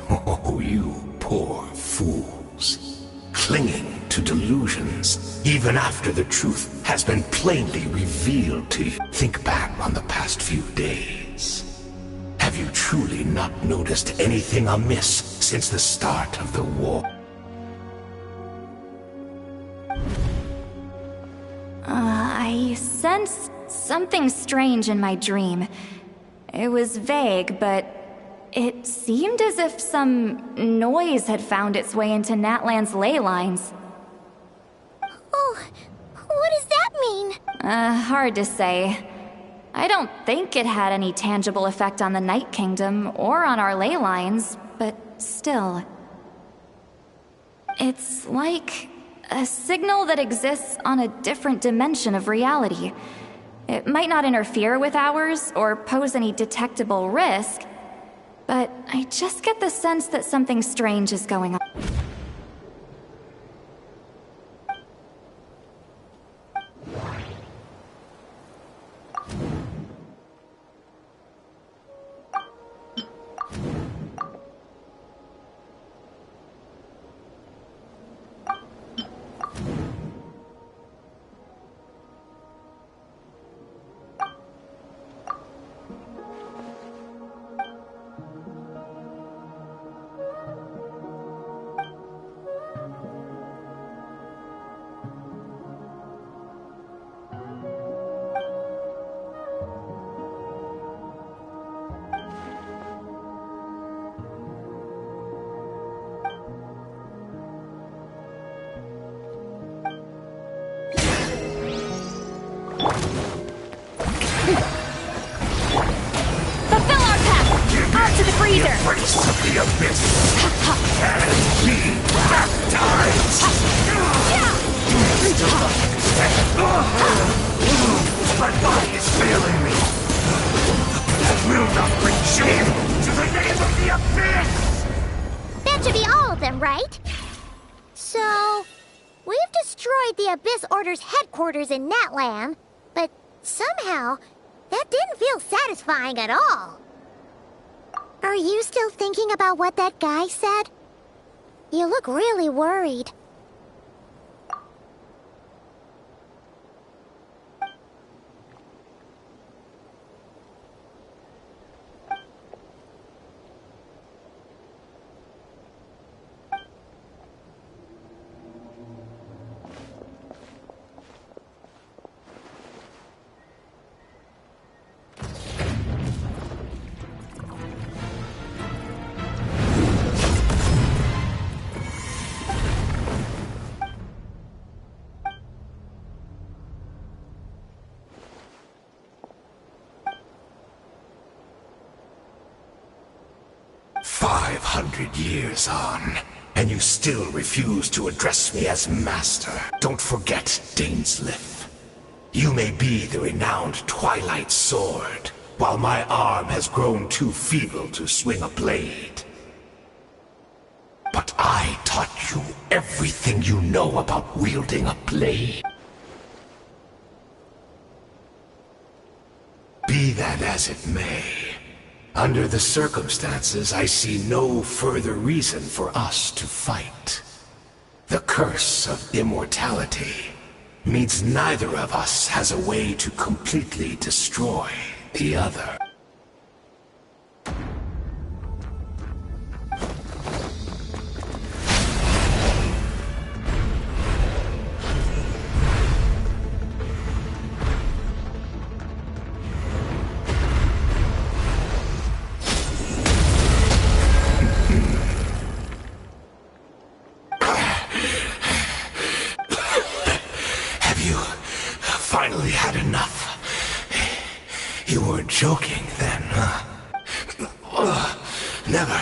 Oh, you poor fools. Clinging to delusions, even after the truth has been plainly revealed to you. Think back on the past few days. Have you truly not noticed anything amiss since the start of the war? I sensed something strange in my dream. It was vague, but it seemed as if some noise had found its way into Natlan's ley lines. Oh, what does that mean? Hard to say. I don't think it had any tangible effect on the Night Kingdom or on our ley lines, but still. It's like a signal that exists on a different dimension of reality. It might not interfere with ours or pose any detectable risk, but I just get the sense that something strange is going on. Embrace of the abyss and be baptized. My body is failing me. I will not bring shame to the name of the abyss. That should be all of them, right? So, we've destroyed the Abyss Order's headquarters in Natlan, but somehow, that didn't feel satisfying at all. Are you still thinking about what that guy said? You look really worried. Years on, and you still refuse to address me as master. Don't forget, Dainsleif. You may be the renowned Twilight Sword, while my arm has grown too feeble to swing a blade. But I taught you everything you know about wielding a blade. Be that as it may, under the circumstances, I see no further reason for us to fight. The curse of immortality means neither of us has a way to completely destroy the other. Finally had enough. You weren't joking then, huh? Never,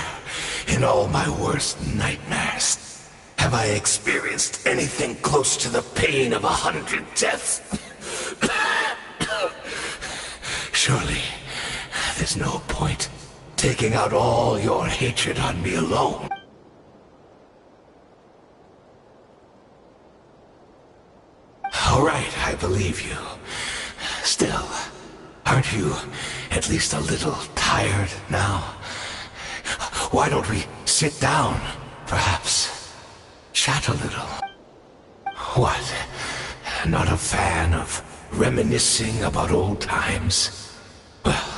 in all my worst nightmares, have I experienced anything close to the pain of 100 deaths. Surely, there's no point taking out all your hatred on me alone. All right, I believe you. Still, aren't you at least a little tired now? Why don't we sit down, perhaps? Chat a little. What? Not a fan of reminiscing about old times? Well,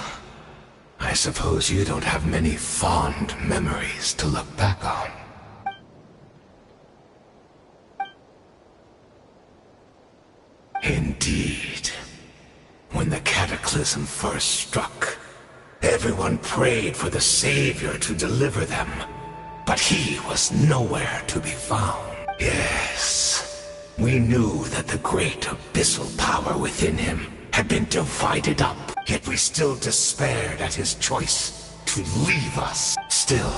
I suppose you don't have many fond memories to look back on. Indeed. When the cataclysm first struck, everyone prayed for the Savior to deliver them, but he was nowhere to be found. Yes, we knew that the great abyssal power within him had been divided up, yet we still despaired at his choice to leave us. Still,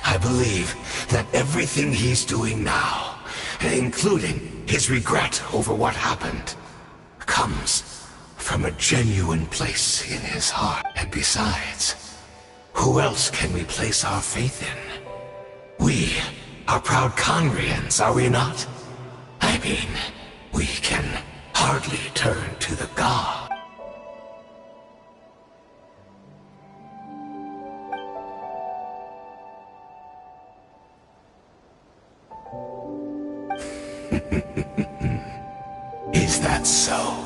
I believe that everything he's doing now, including his regret over what happened, comes from a genuine place in his heart. And besides, who else can we place our faith in? We are proud Conrians, are we not? I mean, we can hardly turn to the god. Is that so?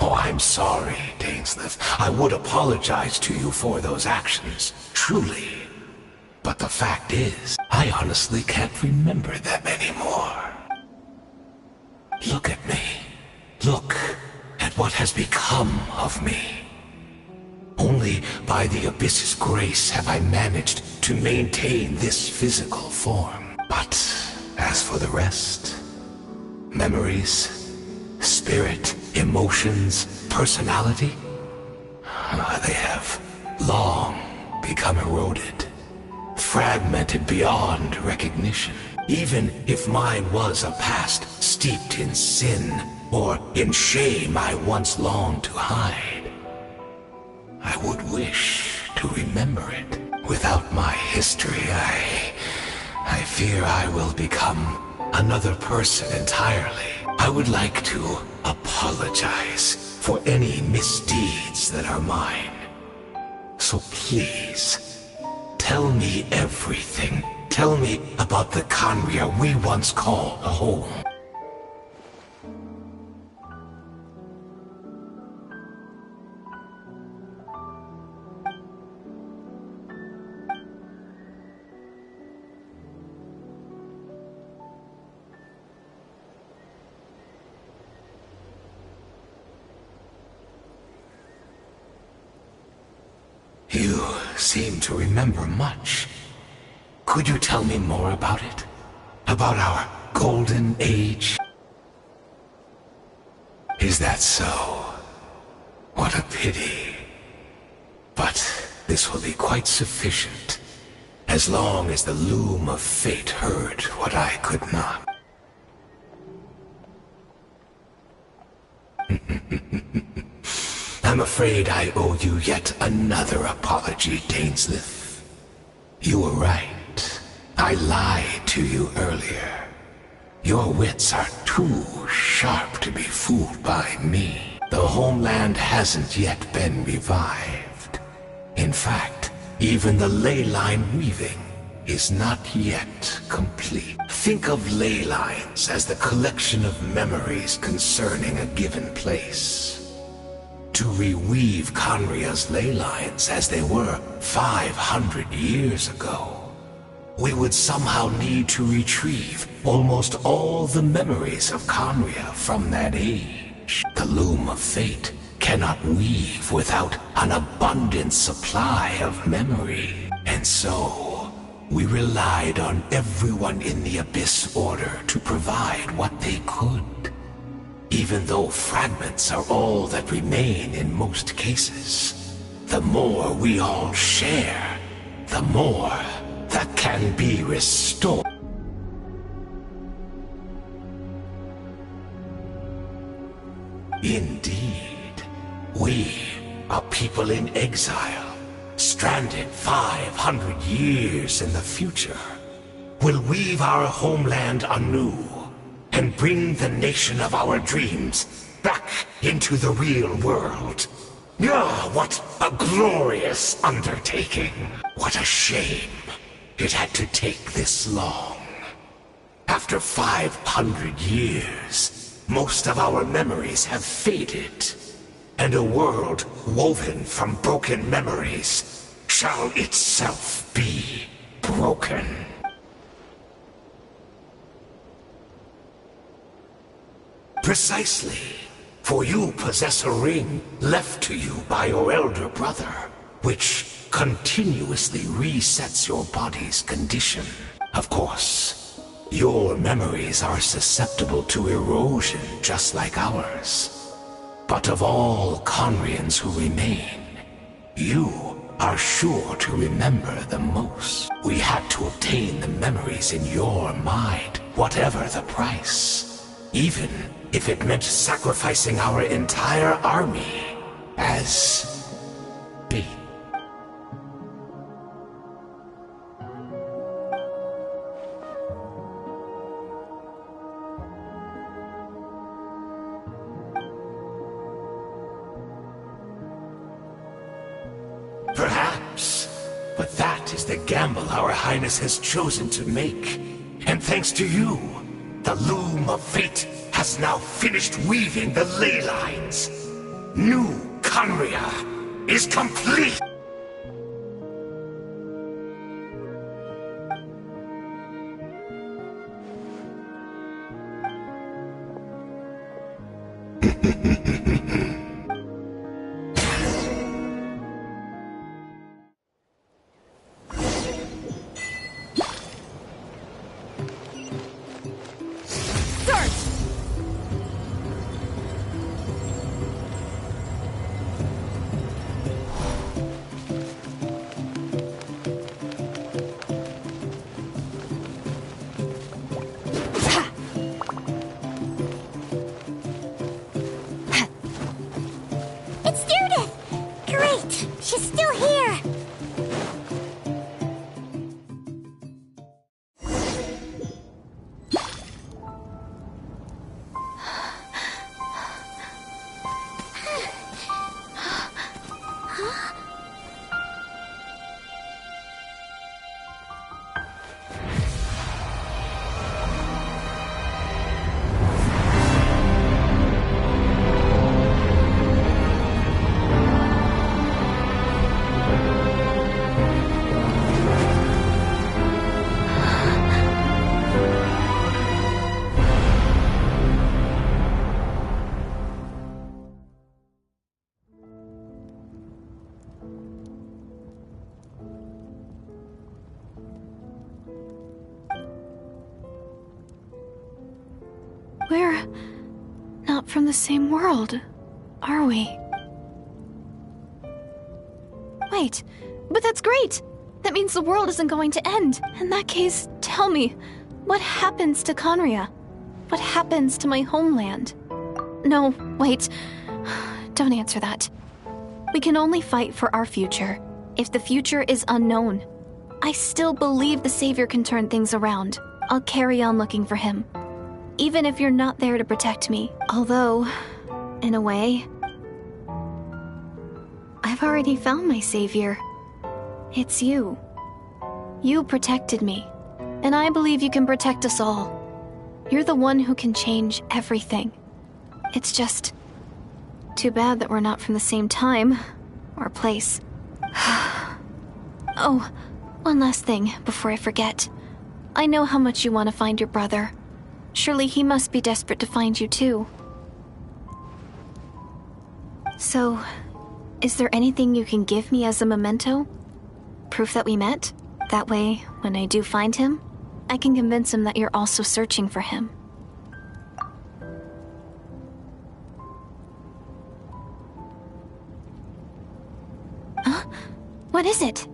Oh, I'm sorry, Dainsleif. I would apologize to you for those actions, truly. But the fact is, I honestly can't remember them anymore. Look at me. Look at what has become of me. Only by the Abyss's grace have I managed to maintain this physical form. But as for the rest, memories, spirit, emotions, personality, they have long become eroded, fragmented beyond recognition. Even if mine was a past steeped in sin or in shame I once longed to hide, I would wish to remember it. Without my history, I fear I will become another person entirely. I would like to apologize for any misdeeds that are mine. So please, tell me everything. Tell me about the Conria we once called a home. You seem to remember much. Could you tell me more about it? About our golden age? Is that so? What a pity. But this will be quite sufficient, as long as the loom of fate heard what I could not. afraid I owe you yet another apology, Dainsleif. You were right. I lied to you earlier. Your wits are too sharp to be fooled by me. The homeland hasn't yet been revived. In fact, even the ley line weaving is not yet complete. Think of ley lines as the collection of memories concerning a given place. To reweave Conria's ley lines as they were 500 years ago, we would somehow need to retrieve almost all the memories of Conria from that age. The loom of fate cannot weave without an abundant supply of memory. And so, we relied on everyone in the Abyss Order to provide what they could. Even though fragments are all that remain in most cases, the more we all share, the more that can be restored. Indeed, we, a people in exile, stranded 500 years in the future, will weave our homeland anew and bring the nation of our dreams back into the real world. Ah, what a glorious undertaking! What a shame it had to take this long. After 500 years, most of our memories have faded, and a world woven from broken memories shall itself be broken. Precisely, for you possess a ring left to you by your elder brother, which continuously resets your body's condition. Of course, your memories are susceptible to erosion just like ours. But of all Conrians who remain, you are sure to remember the most. We had to obtain the memories in your mind, whatever the price. Even if it meant sacrificing our entire army as bait. Perhaps, but that is the gamble our Highness has chosen to make. And thanks to you, the loom of fate has now finished weaving the ley lines. New Conria is complete! She's still here! We're not from the same world, are we? Wait, but that's great! That means the world isn't going to end. In that case, tell me, what happens to Conria? What happens to my homeland? No, wait. Don't answer that. We can only fight for our future. If the future is unknown, I still believe the Savior can turn things around. I'll carry on looking for him. Even if you're not there to protect me. Although, in a way, I've already found my Savior. It's you. You protected me, and I believe you can protect us all. You're the one who can change everything. It's just too bad that we're not from the same time or place. Oh, one last thing before I forget. I know how much you want to find your brother. Surely he must be desperate to find you too. So, is there anything you can give me as a memento? Proof that we met? That way, when I do find him, I can convince him that you're also searching for him. Huh? What is it?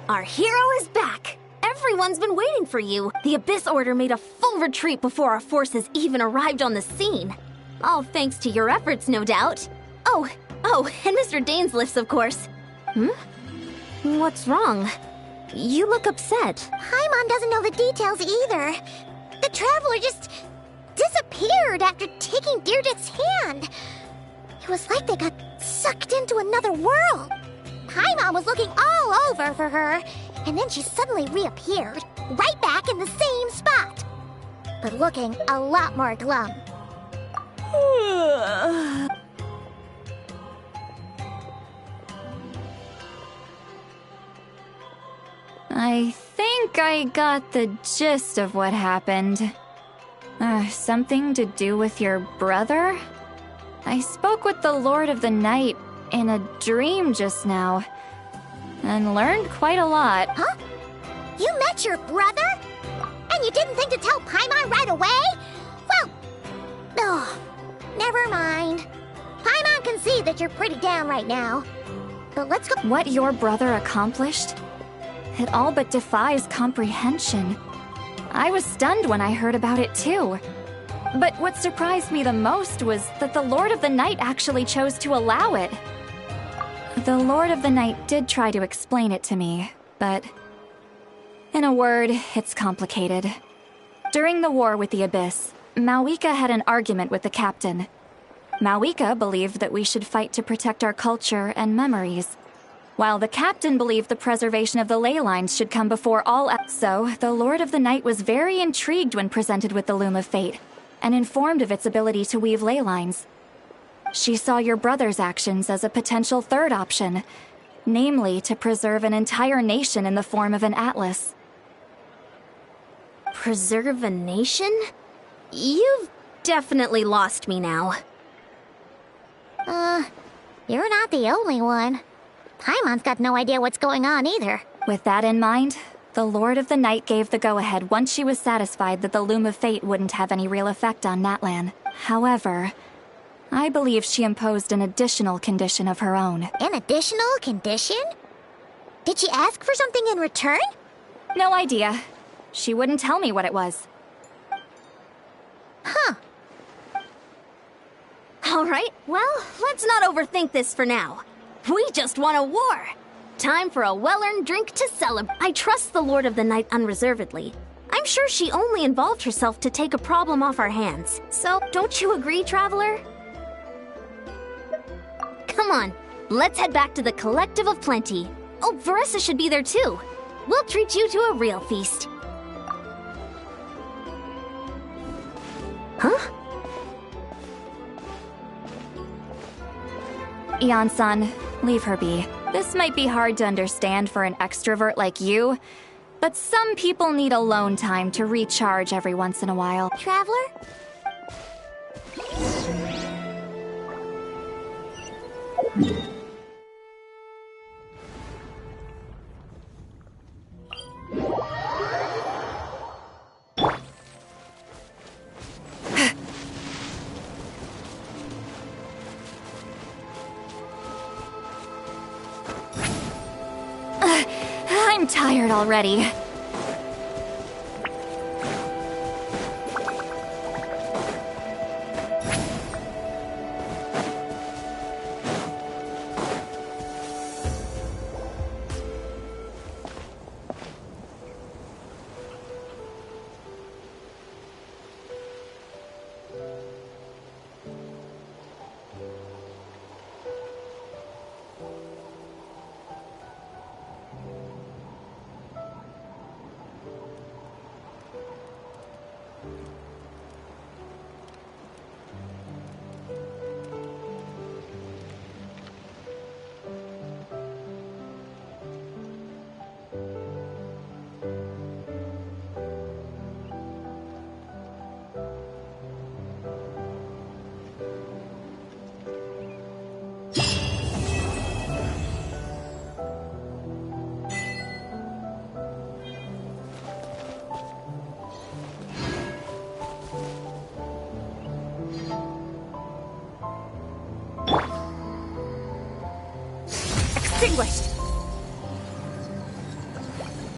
Our hero is back! Everyone's been waiting for you. The Abyss Order made a full retreat before our forces even arrived on the scene. All thanks to your efforts, no doubt. Oh, and Mr. Daneslifts, of course. What's wrong? You look upset. Paimon doesn't know the details either. The traveler just disappeared after taking Deirdre's hand. It was like they got sucked into another world. Paimon was looking all over for her, and then she suddenly reappeared, right back in the same spot. But looking a lot more glum. I think I got the gist of what happened. Something to do with your brother? I spoke with the Lord of the Night in a dream just now, and learned quite a lot. Huh? You met your brother? And you didn't think to tell Paimon right away? Well, never mind. Paimon can see that you're pretty down right now. But let's go— What your brother accomplished? It all but defies comprehension. I was stunned when I heard about it too. But what surprised me the most was that the Lord of the Night actually chose to allow it. The Lord of the Night did try to explain it to me, but in a word, it's complicated. During the war with the Abyss, Malwika had an argument with the captain. Malwika believed that we should fight to protect our culture and memories, while the captain believed the preservation of the ley lines should come before all else. So, the Lord of the Night was very intrigued when presented with the Loom of Fate, and informed of its ability to weave ley lines. She saw your brother's actions as a potential third option, namely to preserve an entire nation in the form of an atlas. Preserve a nation? You've definitely lost me now. You're not the only one. Paimon's got no idea what's going on either. With that in mind, the Lord of the Night gave the go-ahead once she was satisfied that the Loom of Fate wouldn't have any real effect on Natlan. However, I believe she imposed an additional condition of her own. An additional condition? Did she ask for something in return? No idea. She wouldn't tell me what it was. Huh. Alright, well, let's not overthink this for now. We just won a war! Time for a well-earned drink to celebrate. I trust the Lord of the Night unreservedly. I'm sure she only involved herself to take a problem off our hands. So, don't you agree, Traveler? Come on, let's head back to the Collective of Plenty. Oh, Veressa should be there too. We'll treat you to a real feast. Huh? Ian-san, leave her be. This might be hard to understand for an extrovert like you, but some people need alone time to recharge every once in a while. Traveler? I'm tired already. Extinguished!